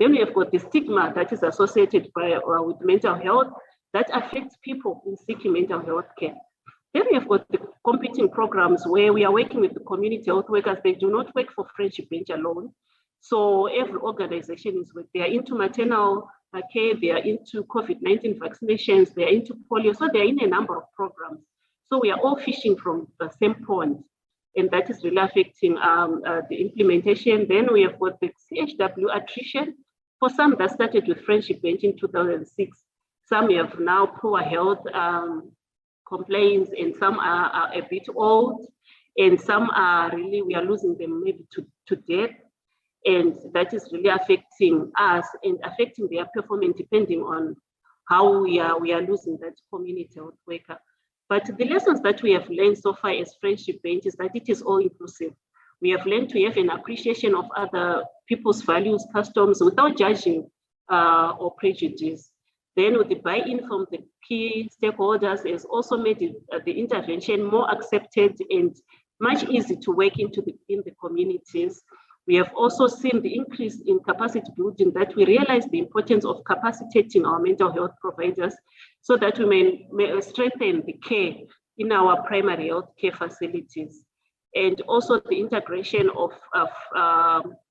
Then we have got the stigma that is associated with mental health that affects people in seeking mental health care. Then we have got the competing programs where we are working with the community health workers. They do not work for Friendship Bench alone. So every organization is with, they are into maternal Okay, they are into COVID-19 vaccinations, they are into polio, so they are in a number of programs. So we are all fishing from the same pond, and that is really affecting the implementation. Then we have got the CHW attrition. For some that started with Friendship Bench in 2006, some have now poor health complaints, and some are a bit old, and some are really, we are losing them maybe to death. And that is really affecting us and affecting their performance depending on how we are losing that community health worker. But the lessons that we have learned so far as Friendship Bench is that it is all inclusive. We have learned to have an appreciation of other people's values, customs, without judging or prejudice. Then with the buy-in from the key stakeholders has also made the intervention more accepted and much easier to work in the communities. We have also seen the increase in capacity building, that we realize the importance of capacitating our mental health providers so that we may strengthen the care in our primary health care facilities. And also the integration of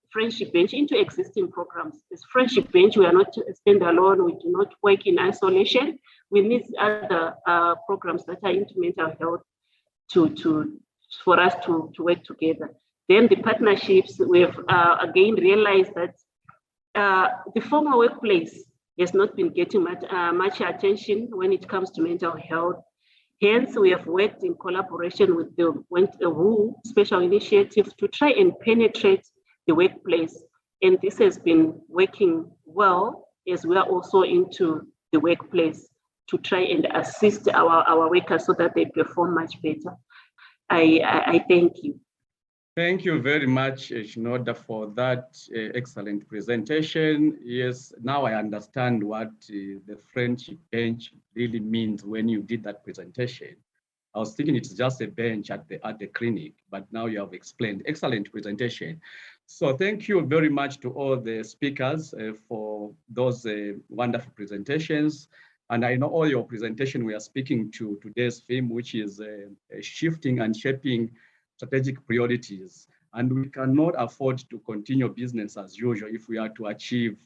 Friendship Bench into existing programs. As Friendship Bench, we are not standalone, we do not work in isolation. We need other programs that are into mental health for us to work together. Then the partnerships, we've again realized that the formal workplace has not been getting much attention when it comes to mental health. Hence, we have worked in collaboration with the WHO Special Initiative to try and penetrate the workplace. And this has been working well, as we are also into the workplace to try and assist our workers so that they perform much better. I thank you. Thank you very much, Shinoda, for that excellent presentation. Yes, now I understand what the Friendship Bench really means when you did that presentation. I was thinking it's just a bench at the clinic, but now you have explained. Excellent presentation. So thank you very much to all the speakers for those wonderful presentations. And I know all your presentation, we are speaking to today's theme, which is shifting and shaping strategic priorities. And we cannot afford to continue business as usual if we are to achieve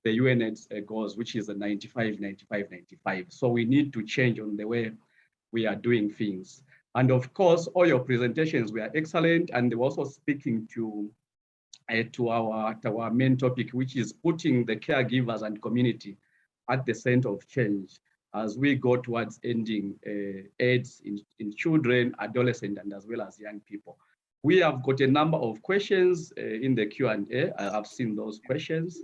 the UN's goals, which is the 95, 95, 95. So we need to change on the way we are doing things. And of course, all your presentations were excellent, and they were also speaking to our main topic, which is putting the caregivers and community at the center of change as we go towards ending AIDS in children, adolescents, and as well as young people. We have got a number of questions in the Q&A. I've seen those questions.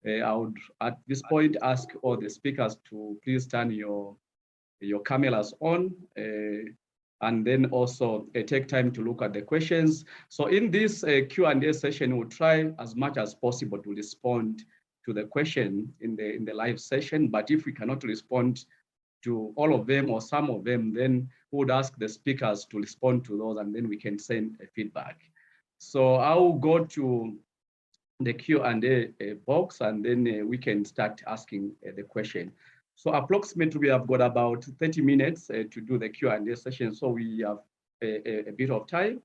I would, at this point, ask all the speakers to please turn your cameras on and then also take time to look at the questions. So in this Q&A session, we'll try as much as possible to respond to the question in the live session, but if we cannot respond to all of them or some of them, then we would ask the speakers to respond to those, and then we can send a feedback. So I'll go to the Q&A box, and then we can start asking the question. So approximately we have got about 30 minutes to do the Q&A session, so we have a bit of time,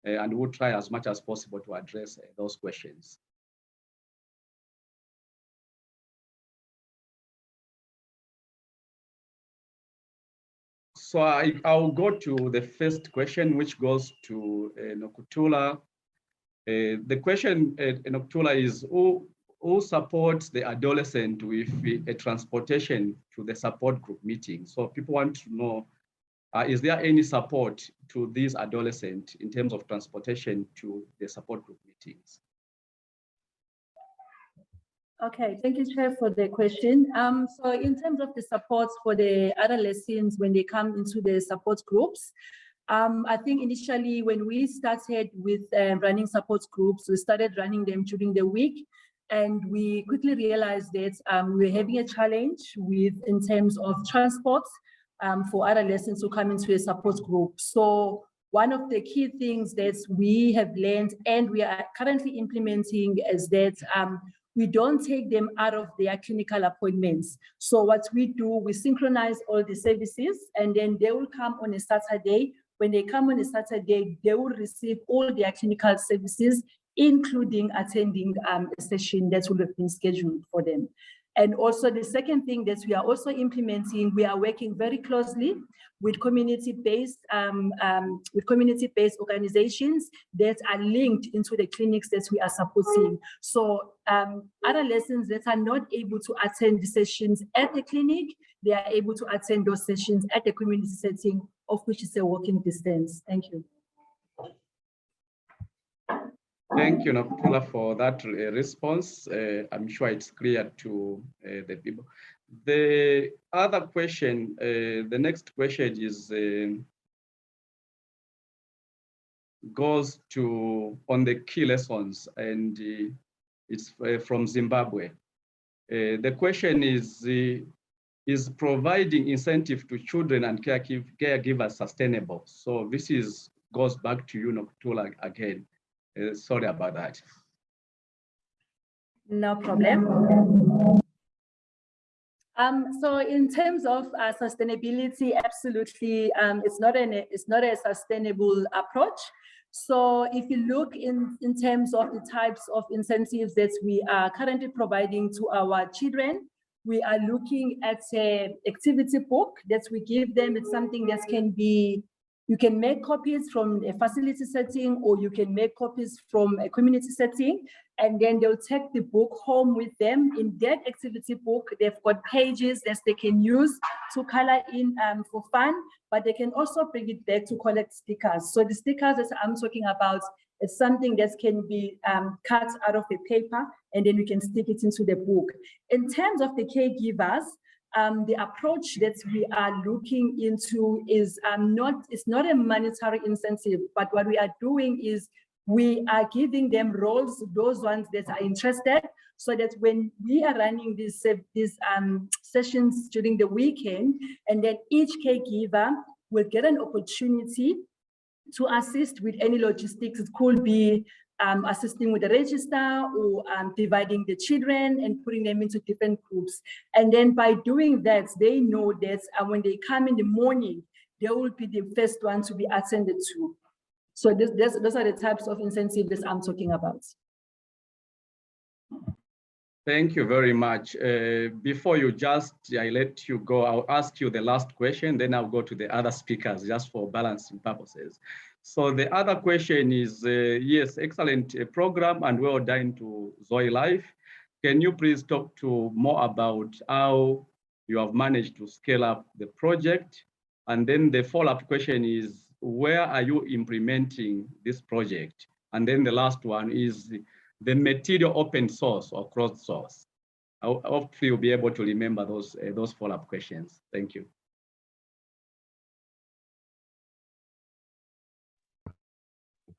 and we'll try as much as possible to address those questions. So I'll go to the first question, which goes to Nokuthula. The question, Nokuthula, is who supports the adolescent with a transportation to the support group meeting? So people want to know, is there any support to these adolescents in terms of transportation to the support group meetings? Okay, thank you, Chair, for the question. So in terms of the support for the adolescents when they come into the support groups, I think initially when we started with running support groups, we started running them during the week, and we quickly realized that we were having a challenge in terms of transport for adolescents who come into a support group. So one of the key things that we have learned and we are currently implementing is that we don't take them out of their clinical appointments. So what we do, we synchronize all the services, and then they will come on a Saturday. When they come on a Saturday, they will receive all their clinical services, including attending a session that will have been scheduled for them. And also the second thing that we are also implementing, we are working very closely with community-based organizations that are linked into the clinics that we are supporting. So adolescents that are not able to attend the sessions at the clinic, they are able to attend those sessions at the community setting, of which is a walking distance. Thank you. Thank you, Nokuthula, for that response. I'm sure it's clear to the people. The other question, the next question is goes to on the key lessons, and it's from Zimbabwe. The question is providing incentive to children and caregivers sustainable? So this goes back to you, Nokuthula, again. Sorry about that. No problem. So in terms of sustainability, absolutely, it's not a sustainable approach. So if you look in terms of the types of incentives that we are currently providing to our children, we are looking at an activity book that we give them. It's something that can be, you can make copies from a facility setting, or you can make copies from a community setting, and then they'll take the book home with them. In that activity book, they've got pages that they can use to color in for fun, but they can also bring it back to collect stickers. So the stickers that I'm talking about is something that can be cut out of the paper, and then we can stick it into the book. In terms of the caregivers, the approach that we are looking into is it's not a monetary incentive, but what we are doing is we are giving them roles, those ones that are interested, so that when we are running these sessions during the weekend, and then each caregiver will get an opportunity to assist with any logistics. It could be assisting with the register, or dividing the children and putting them into different groups. And then by doing that, they know that when they come in the morning, they will be the first one to be attended to. So those are the types of incentives that I'm talking about. Thank you very much. Before I let you go, I'll ask you the last question, then I'll go to the other speakers just for balancing purposes. So the other question is, yes, excellent program and well done to Zoe Life. Can you please talk more about how you have managed to scale up the project? And then the follow-up question is, where are you implementing this project? And then the last one is the material open source or cross source. Hopefully you'll be able to remember those follow-up questions. Thank you.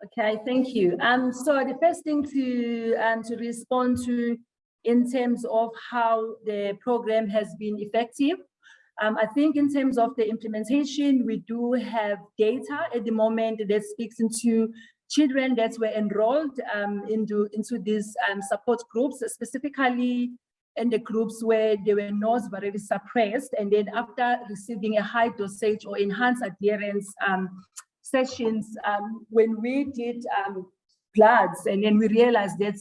Okay, thank you. So the first thing to respond to in terms of how the program has been effective, I think in terms of the implementation, we do have data at the moment that speaks into children that were enrolled into these support groups, specifically in the groups where they were not very suppressed, and then after receiving a high dosage or enhanced adherence sessions, when we did bloods, and then we realized that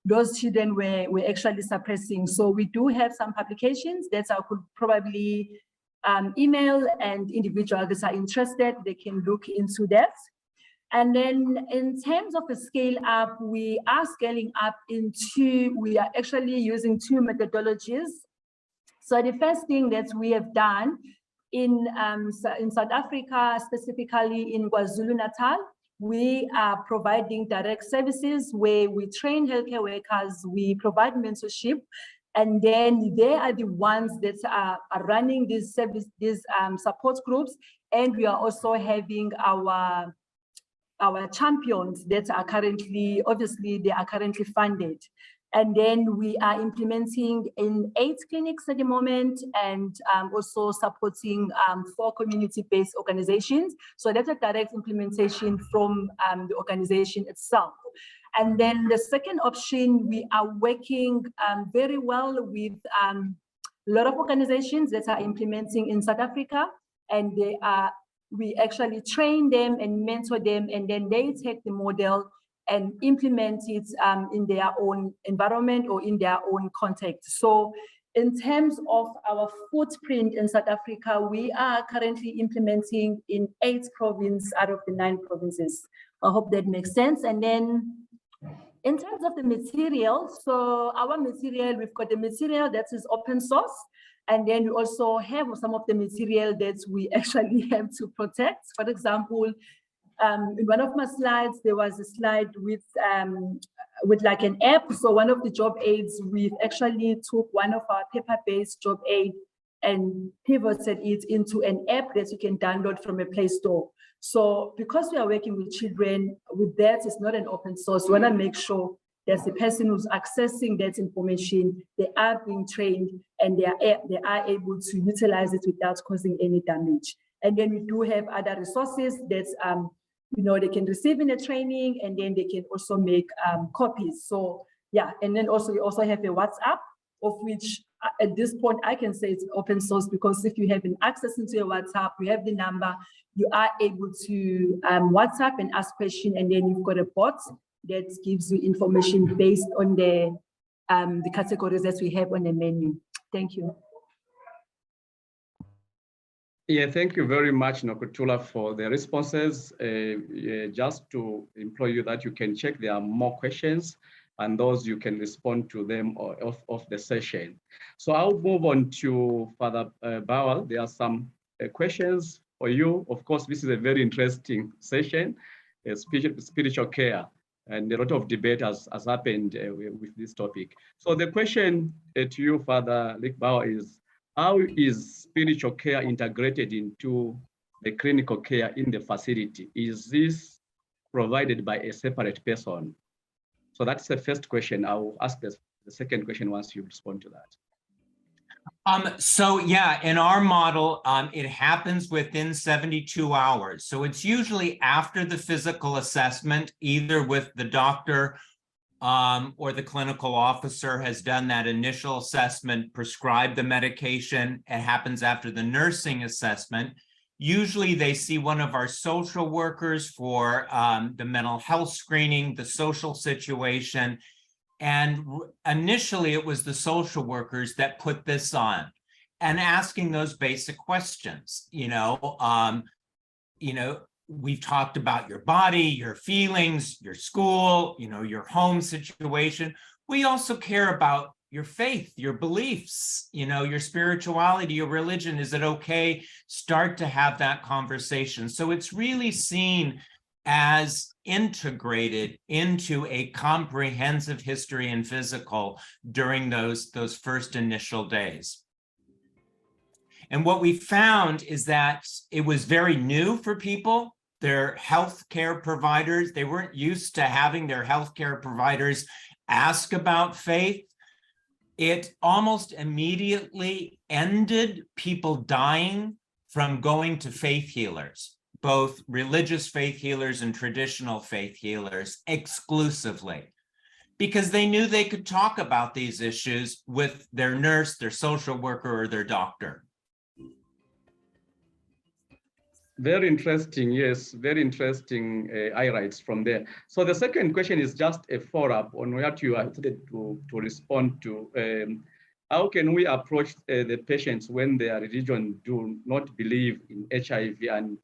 those children were actually suppressing. So we do have some publications that I could probably email, and individuals that are interested, they can look into that. And then in terms of the scale up, we are scaling up we are actually using two methodologies. So the first thing that we have done in South Africa, specifically in KwaZulu-Natal, we are providing direct services where we train healthcare workers, we provide mentorship, and then they are the ones that are running these support groups. And we are also having our champions that are currently, obviously, they are currently funded. And then we are implementing in 8 clinics at the moment, and also supporting 4 community-based organizations. So that's a direct implementation from the organization itself. And then the second option, we are working very well with a lot of organizations that are implementing in South Africa, and we actually train them and mentor them, and then they take the model and implement it in their own environment or in their own context. So in terms of our footprint in South Africa, we are currently implementing in 8 provinces out of the 9 provinces. I hope that makes sense. And then in terms of the material, so our material, we've got the material that is open source, and then we also have some of the material that we actually have to protect. For example, in one of my slides, there was a slide with like an app. So one of the job aids, we've actually took one of our paper-based job aid and pivoted it into an app that you can download from a Play Store. So because we are working with children, with that, it's not an open source. We want to make sure that the person who's accessing that information, they are being trained and they are able to utilize it without causing any damage. And then we do have other resources that they can receive in the training, and then they can also make copies. So yeah, and then also we also have a WhatsApp, of which at this point I can say it's open source, because if you have an access into your WhatsApp, you have the number, you are able to WhatsApp and ask questions, and then you've got a bot that gives you information based on the categories that we have on the menu. Thank you. Yeah, thank you very much, Nokuthula, for the responses. Just to employ you that you can check, there are more questions, and those you can respond to them off the session. So I'll move on to Father Bauer. There are some questions for you. Of course, this is a very interesting session, spiritual care, and a lot of debate has happened with this topic. So the question to you, Father Rick Bauer, is how is spiritual care integrated into the clinical care in the facility? Is this provided by a separate person? So that's the first question. I'll ask the second question once you respond to that. So yeah, in our model, it happens within 72 hours. So it's usually after the physical assessment, either with the doctor or the clinical officer has done that initial assessment, prescribed the medication. It happens after the nursing assessment. Usually they see one of our social workers for the mental health screening, the social situation. And initially it was the social workers that put this on and asking those basic questions. We've talked about your body, your feelings, your school, your home situation. We also care about your faith, your beliefs, your spirituality, your religion. Is it okay? Start to have that conversation. So it's really seen as integrated into a comprehensive history and physical during those first initial days. And what we found is that it was very new for people. Their healthcare providers, they weren't used to having their healthcare providers ask about faith. It almost immediately ended people dying from going to faith healers, both religious faith healers and traditional faith healers exclusively, because they knew they could talk about these issues with their nurse, their social worker, or their doctor. Very interesting, yes, very interesting highlights from there. So the second question is just a follow-up on what you started to respond to. How can we approach the patients when their religion do not believe in HIV, and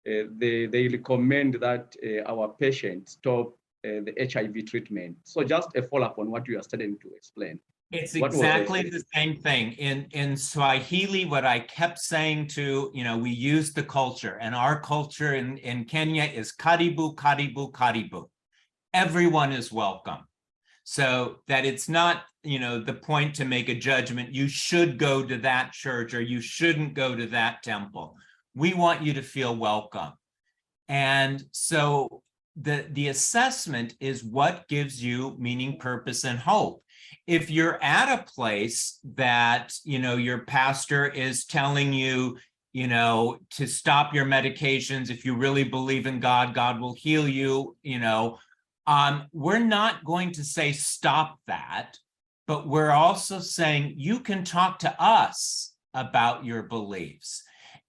they recommend that our patients stop the HIV treatment? So just a follow-up on what you are starting to explain. It's exactly the same thing. In Swahili, what I kept saying to, we use the culture, and our culture in Kenya is karibu, karibu, karibu. Everyone is welcome. So that it's not, the point to make a judgment, you should go to that church or you shouldn't go to that temple. We want you to feel welcome. And so the assessment is what gives you meaning, purpose, and hope. If you're at a place that, your pastor is telling you, to stop your medications, if you really believe in God, God will heal you, we're not going to say stop that, but we're also saying you can talk to us about your beliefs.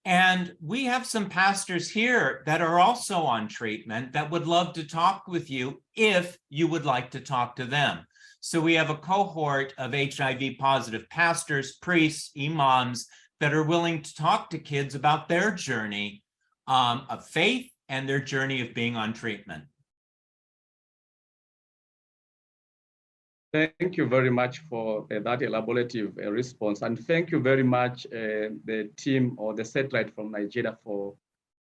And we have some pastors here that are also on treatment that would love to talk with you if you would like to talk to them. So we have a cohort of HIV positive pastors, priests, imams that are willing to talk to kids about their journey of faith and their journey of being on treatment. Thank you very much for that elaborative response. And thank you very much, the team or the satellite from Nigeria for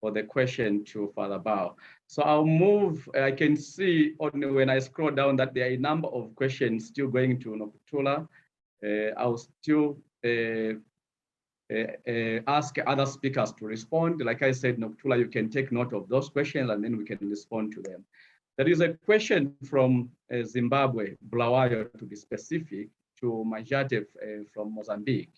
the question to Father Bao. So I'll move, I can see when I scroll down that there are a number of questions still going to Nokuthula. I'll still ask other speakers to respond. Like I said, Nokuthula, you can take note of those questions and then we can respond to them. There is a question from Zimbabwe, Bulawayo to be specific, to Majate from Mozambique.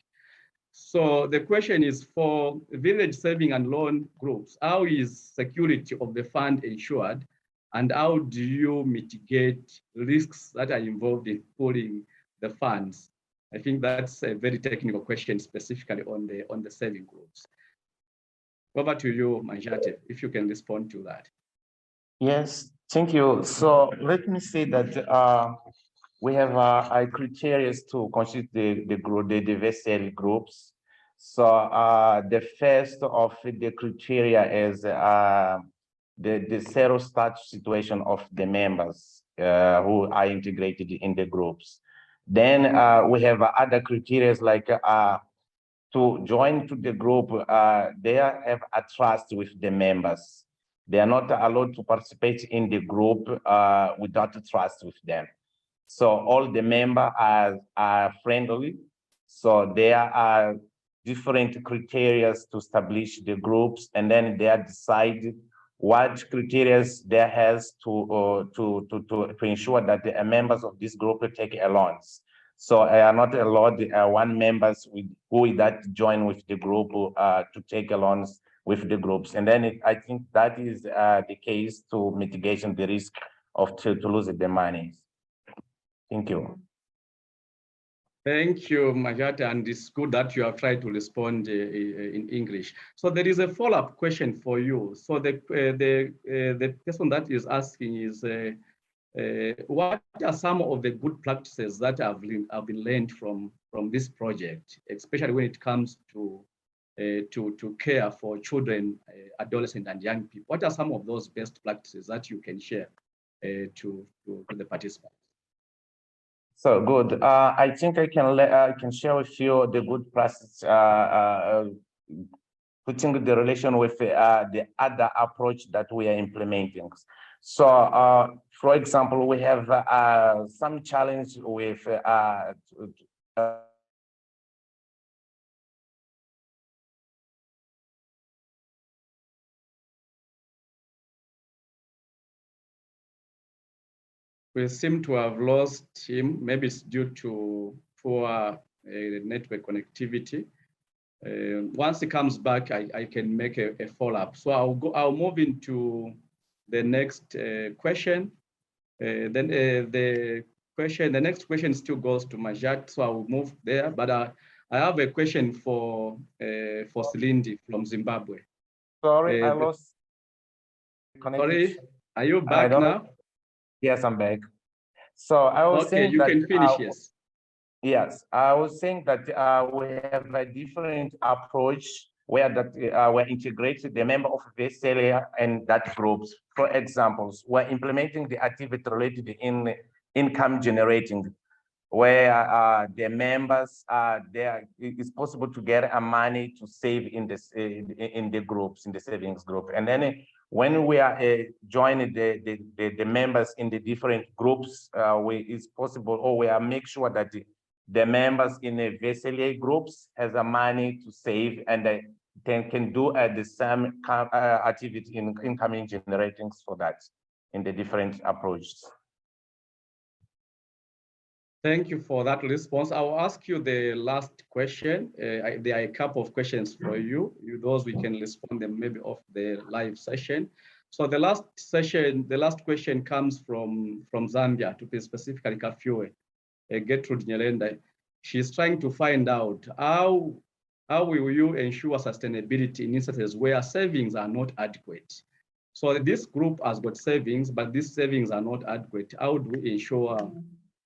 So the question is for village saving and loan groups, how is security of the fund ensured? And how do you mitigate risks that are involved in pooling the funds? I think that's a very technical question specifically on the saving groups. Over to you, Majate, if you can respond to that. Yes, thank you. So let me say that we have criteria to constitute the vessel groups. So the first of the criteria is the zero status situation of the members who are integrated in the groups. Then we have other criteria like to join to the group, they have a trust with the members. They are not allowed to participate in the group without trust with them. So all the members are friendly. So there are different criteria to establish the groups, and then they decide what criteria there has to ensure that the members of this group take loans. So I are not allowed one members who that join with the group to take loans with the groups. And then I think that is the case to mitigation the risk of to lose the money. Thank you. Thank you, Majate, and it's good that you have tried to respond in English. So there is a follow-up question for you. So the person that is asking is, what are some of the good practices that have been learned from this project, especially when it comes to care for children, adolescents, and young people? What are some of those best practices that you can share to the participants? So good. I think I can share with you the good practice, putting the relation with the other approach that we are implementing. So, for example, we have some challenge with we seem to have lost him. Maybe it's due to poor network connectivity. Once he comes back, I can make a follow-up. So I'll move into the next question. Then the next question still goes to Majat, so I'll move there. But I have a question for Silindi from Zimbabwe. Sorry, I lost connection. Sorry, are you back now? Yes, I'm back. So I was saying you that can finish, yes. Yes, I was saying that we have a different approach where that we're integrating the member of Veselia and that groups. For examples, we're implementing the activity related in income generating, where the members it's possible to get a money to save in this in the groups, in the savings group. And then when we are joining the members in the different groups, it's possible, or we are make sure that the members in the Veselia groups has a money to save, and they can do the same activity in income generating for that in the different approaches. Thank you for that response. I'll ask you the last question. There are a couple of questions for you. Those we can respond them maybe off the live session. So the last question comes from Zambia, to be specifically Kafue, Gertrude Nyelenda. She's trying to find out how how will you ensure sustainability in instances where savings are not adequate? So this group has got savings, but these savings are not adequate. How do we ensure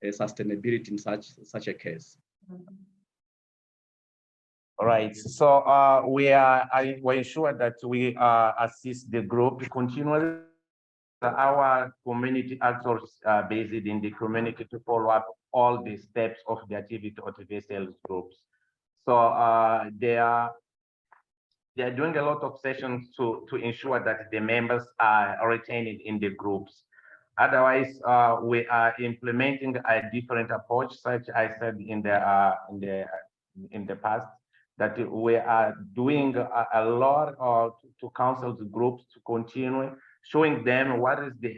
sustainability in such a case? All right, so we ensure that we assist the group continually. Our community actors based in the community to follow up all the steps of the activity of the VSL groups. So they are doing a lot of sessions to ensure that the members are retained in the groups. Otherwise, we are implementing a different approach, such I said in the past, that we are doing a lot to counsel the groups to continue showing them what is the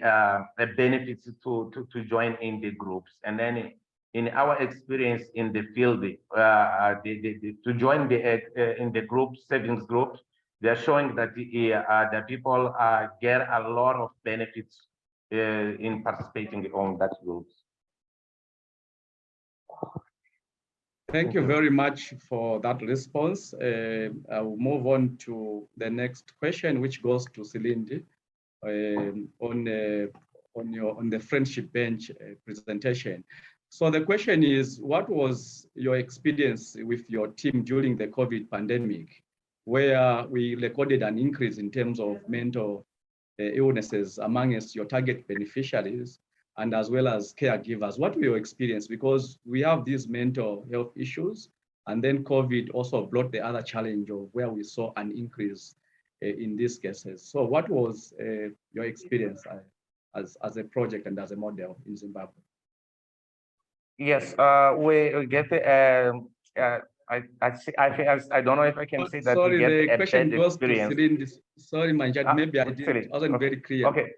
benefits to join in the groups. And then in our experience in the field, to join in the group, savings group, they're showing that the people get a lot of benefits in participating on that groups. Thank you very much for that response. I will move on to the next question, which goes to Silindi on the Friendship Bench presentation. So the question is, what was your experience with your team during the COVID pandemic, where we recorded an increase in terms of mental illnesses amongst your target beneficiaries, and as well as caregivers? What were your experience? Because we have these mental health issues, and then COVID also brought the other challenge of where we saw an increase in these cases. So what was your experience as a project and as a model in Zimbabwe? Yes, we get I don't know if I can say that. Sorry, we get the question goes to experience. Silindi. Sorry, Manjat, maybe I wasn't very clear. Okay.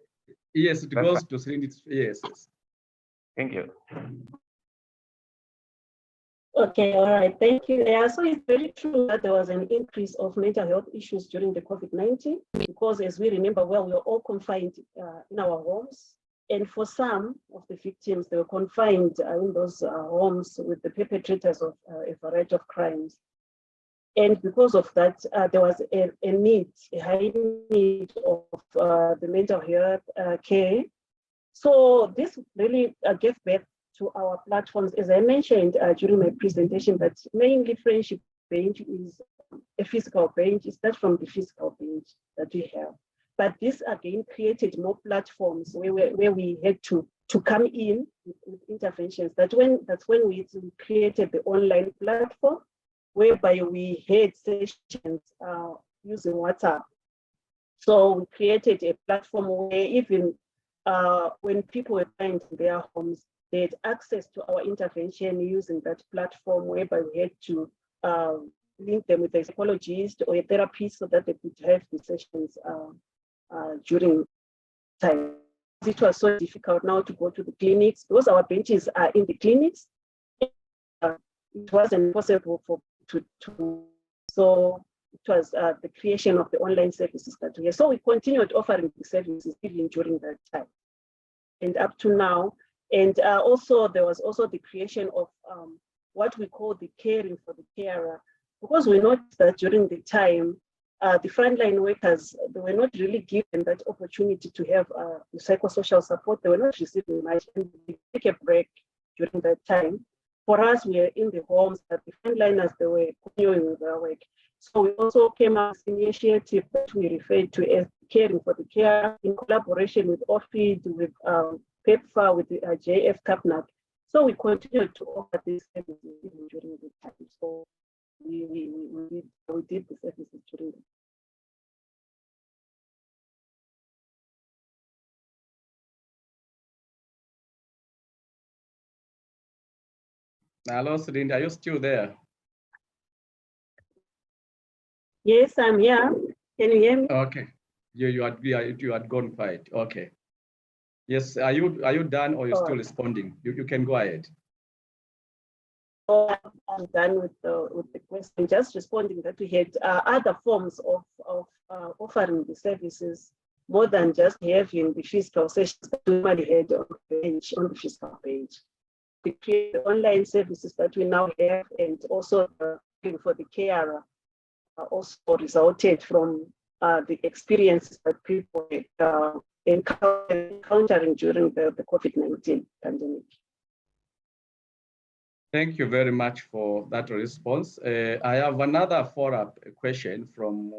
Yes, it goes to Silindi. Yes. Thank you. Okay, all right, thank you. Yeah, so it's very true that there was an increase of mental health issues during the COVID-19, because as we remember well, we were all confined in our homes. And for some of the victims, they were confined in those homes with the perpetrators of a variety of crimes. And because of that, there was a high need of the mental health care. So this really gave birth to our platforms. As I mentioned during my presentation, that mainly Friendship Bench is a physical bench. It starts from the physical bench that we have. But this again created more platforms where we had to come in with interventions. That's when we created the online platform, whereby we had sessions using WhatsApp. So we created a platform where even when people were in their homes, they had access to our intervention using that platform, whereby we had to link them with a psychologist or a therapist so that they could have the sessions during time. It was so difficult now to go to the clinics because our benches are in the clinics. It wasn't possible so it was the creation of the online services that we have. So we continued offering the services even during that time and up to now. And also there was also the creation of what we call the caring for the carer, because we noticed that during the time, the frontline workers, they were not really given that opportunity to have the psychosocial support. They were not receiving much, and they take a break during that time. For us, we are in the homes, but the frontliners, they were continuing with their work. So we also came up with an initiative that we referred to as Caring for the Care, in collaboration with OFID, with PEPFAR, with the JF CAPNAC. So we continued to offer these services even during the time. So we did the services during the time. Hello, Silindi, are you still there? Yes, I'm here. Can you hear me? Okay. You had gone quiet. Okay. Yes. Are you done, or you're still responding? You can go ahead. I'm done with the question. Just responding that we had other forms of offering the services more than just having the physical sessions that we normally had on the physical page. We create the online services that we now have, and also for the carer. also resulted from the experiences that people encountering during the COVID-19 pandemic. Thank you very much for that response. I have another follow-up question from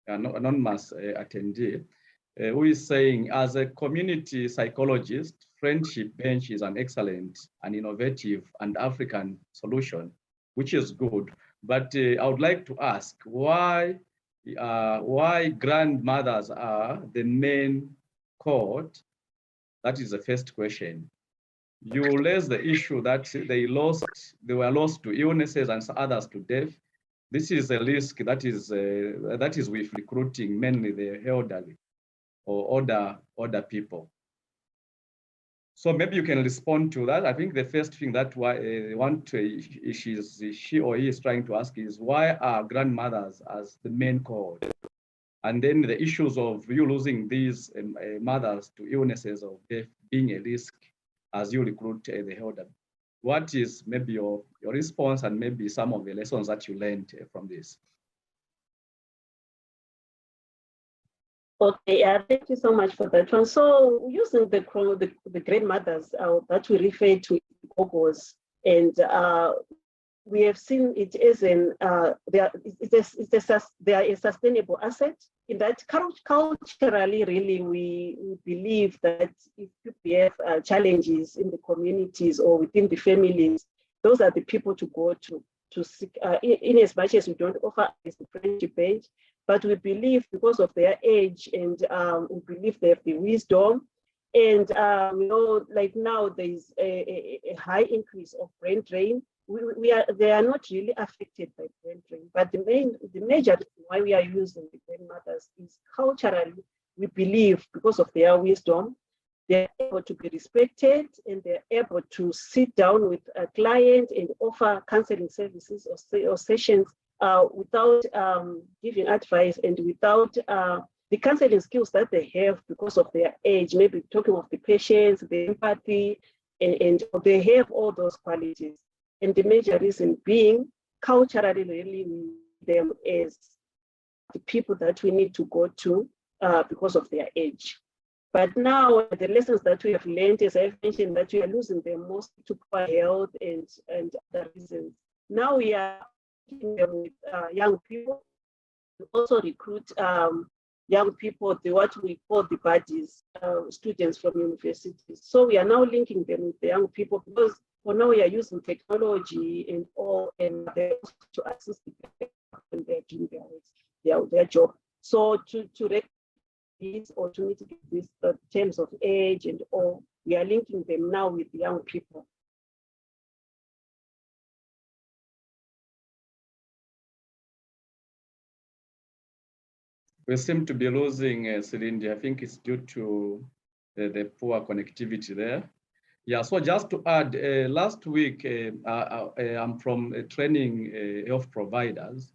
an anonymous attendee who is saying, as a community psychologist, Friendship Bench is an excellent and innovative and African solution, which is good. But I would like to ask why grandmothers are the main cohort? That is the first question. You raise the issue that they were lost to illnesses and others to death. This is a risk that is with recruiting mainly the elderly or older people. So maybe you can respond to that. I think the first thing that she or he is trying to ask is, why are grandmothers as the main cohort? And then the issues of you losing these mothers to illnesses or death being a risk as you recruit the elderly. What is maybe your response and maybe some of the lessons that you learned from this? Okay, thank you so much for that one. So using the grandmothers that we refer to gogos, and we have seen it as they are a sustainable asset. In that culturally, really, we believe that if people have challenges in the communities or within the families, those are the people to go to seek, in as much as we don't offer as the Friendship Bench, but we believe because of their age and we believe they have the wisdom. And like now there is a high increase of brain drain. They are not really affected by brain drain, but the major reason why we are using the grandmothers is culturally, we believe because of their wisdom, they're able to be respected and they're able to sit down with a client and offer counseling services or sessions without giving advice and without the counseling skills that they have because of their age, maybe talking of the patients, the empathy, and they have all those qualities. And the major reason being culturally, really, them as the people that we need to go to because of their age. But now the lessons that we have learned, as I've mentioned, that we are losing them mostly to poor health and other reasons. Now we are working with young people. We also recruit young people, what we call the buddies, students from universities. So we are now linking them with the young people because for now we are using technology and all, and they also to assist them when they're doing their job. So to recognize or to mitigate these terms of age and all, we are linking them now with the young people. We seem to be losing Silindi. I think it's due to the poor connectivity there. Yeah, so just to add, last week, I'm from training health providers,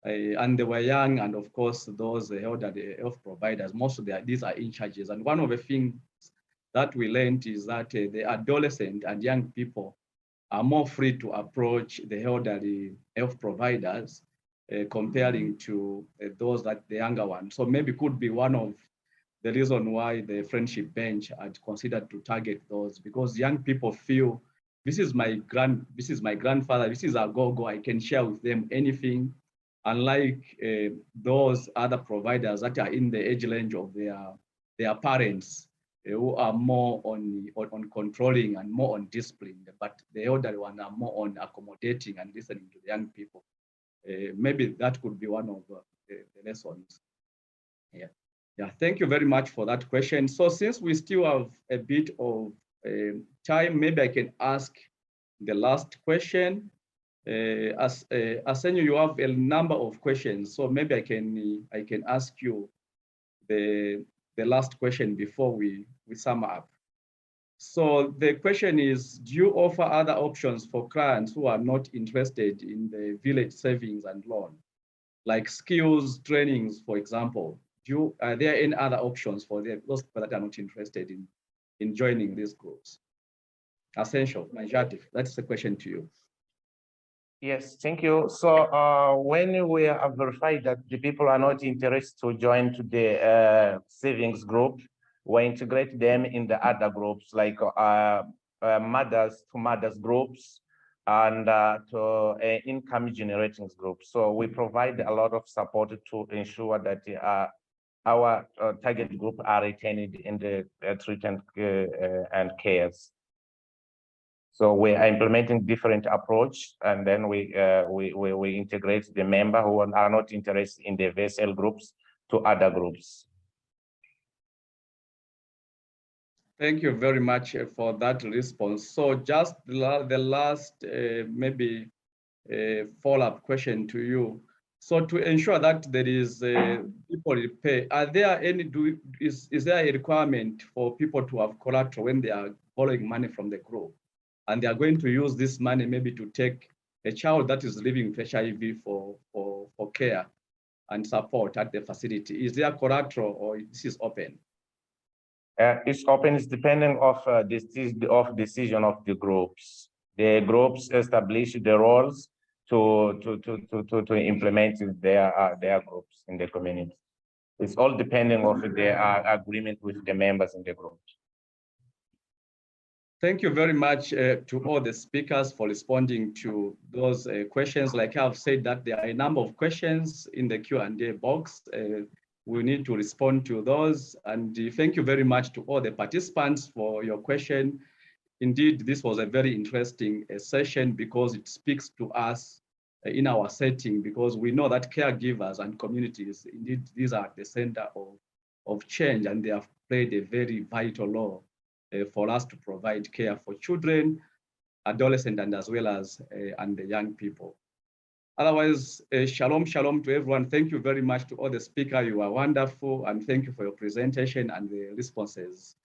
and they were young, and of course, those elderly health providers, most of these are in charges. And one of the things that we learned is that the adolescent and young people are more free to approach the elderly health providers comparing to those that the younger ones. So maybe could be one of the reason why the Friendship Bench had considered to target those, because young people feel this is my grandfather, this is our go-go, I can share with them anything, unlike those other providers that are in the age range of their parents, who are more on controlling and more on discipline, but the elderly ones are more on accommodating and listening to the young people. Maybe that could be one of the lessons. Yeah, thank you very much for that question. So since we still have a bit of time, maybe I can ask the last question. Asenyo, you have a number of questions, so maybe I can ask you the last question before we sum up. So the question is, do you offer other options for clients who are not interested in the village savings and loan, like skills trainings, for example? Are there any other options for those people that are not interested in joining these groups? Essential, Najati, that's the question to you. Yes, thank you. So when we have verified that the people are not interested to join to the savings group, we integrate them in the other groups like mothers to mothers groups and to income generating groups. So we provide a lot of support to ensure that our target group are retained in the treatment and cares. So we are implementing different approach, and then we integrate the member who are not interested in the VSL groups to other groups. Thank you very much for that response. So just the last maybe follow-up question to you. So to ensure that there is people pay, are there any is there a requirement for people to have collateral when they are borrowing money from the group? And they are going to use this money maybe to take a child that is living with HIV for care and support at the facility. Is there collateral or this is open? It's open, it's depending of decision of the groups. The groups establish the roles to implement their groups in the community. It's all depending of their agreement with the members in the group. Thank you very much to all the speakers for responding to those questions. Like I've said that there are a number of questions in the Q&A box. We need to respond to those. And thank you very much to all the participants for your question. Indeed, this was a very interesting session because it speaks to us in our setting, because we know that caregivers and communities, indeed, these are at the center of change, and they have played a very vital role for us to provide care for children, adolescents, and as well as and the young people. Otherwise, shalom, shalom to everyone. Thank you very much to all the speakers. You are wonderful, and thank you for your presentation and the responses.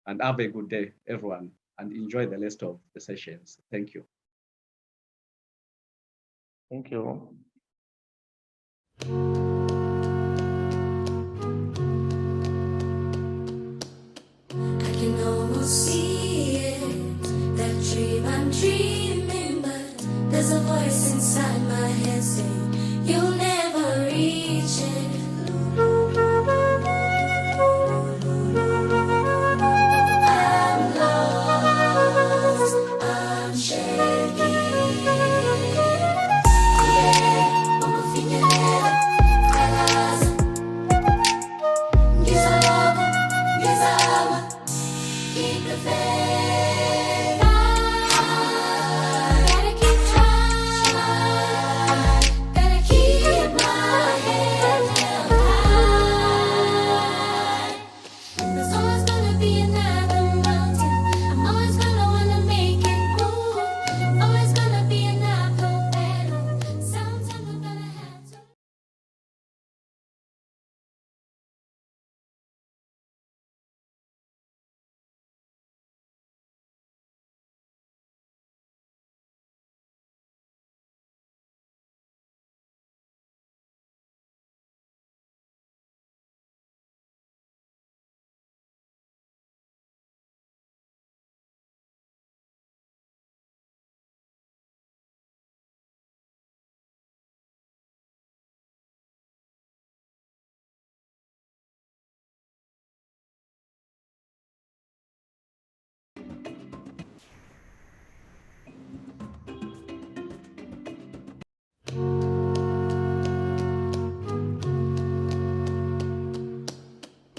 And have a good day, everyone, and enjoy the rest of the sessions. Thank you. Thank you. I can almost see it, that dream I'm dreaming, but there's a voice inside my head saying, you'll never reach it. I'm lost, I'm shaking. Keep the faith. Gotta keep trying. Gotta keep my head held high. There's always gonna be another mountain. I'm always gonna wanna make it move. Always gonna be an uphill battle. Sometimes I'm gonna have to.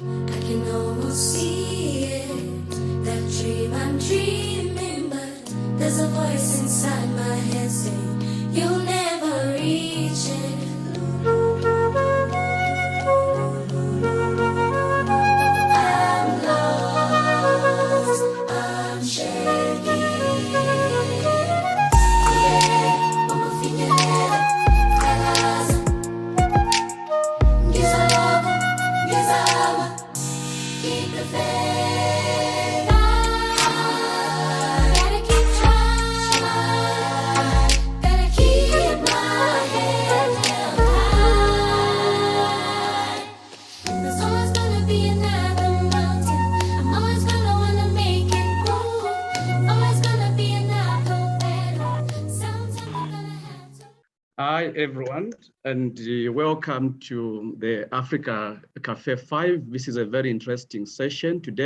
I can almost see it, that dream I'm dreaming, but there's a voice inside my head saying, you'll never reach it. I'm lost, I'm shaking. Keep the faith. Gotta keep trying. Gotta keep my head held high. There's always gonna be another mountain. I'm always gonna wanna make it move. Always gonna be an uphill battle. Sometimes I'm gonna have to. Hi, everyone, and welcome to the Africa Cafe 5. This is a very interesting session today.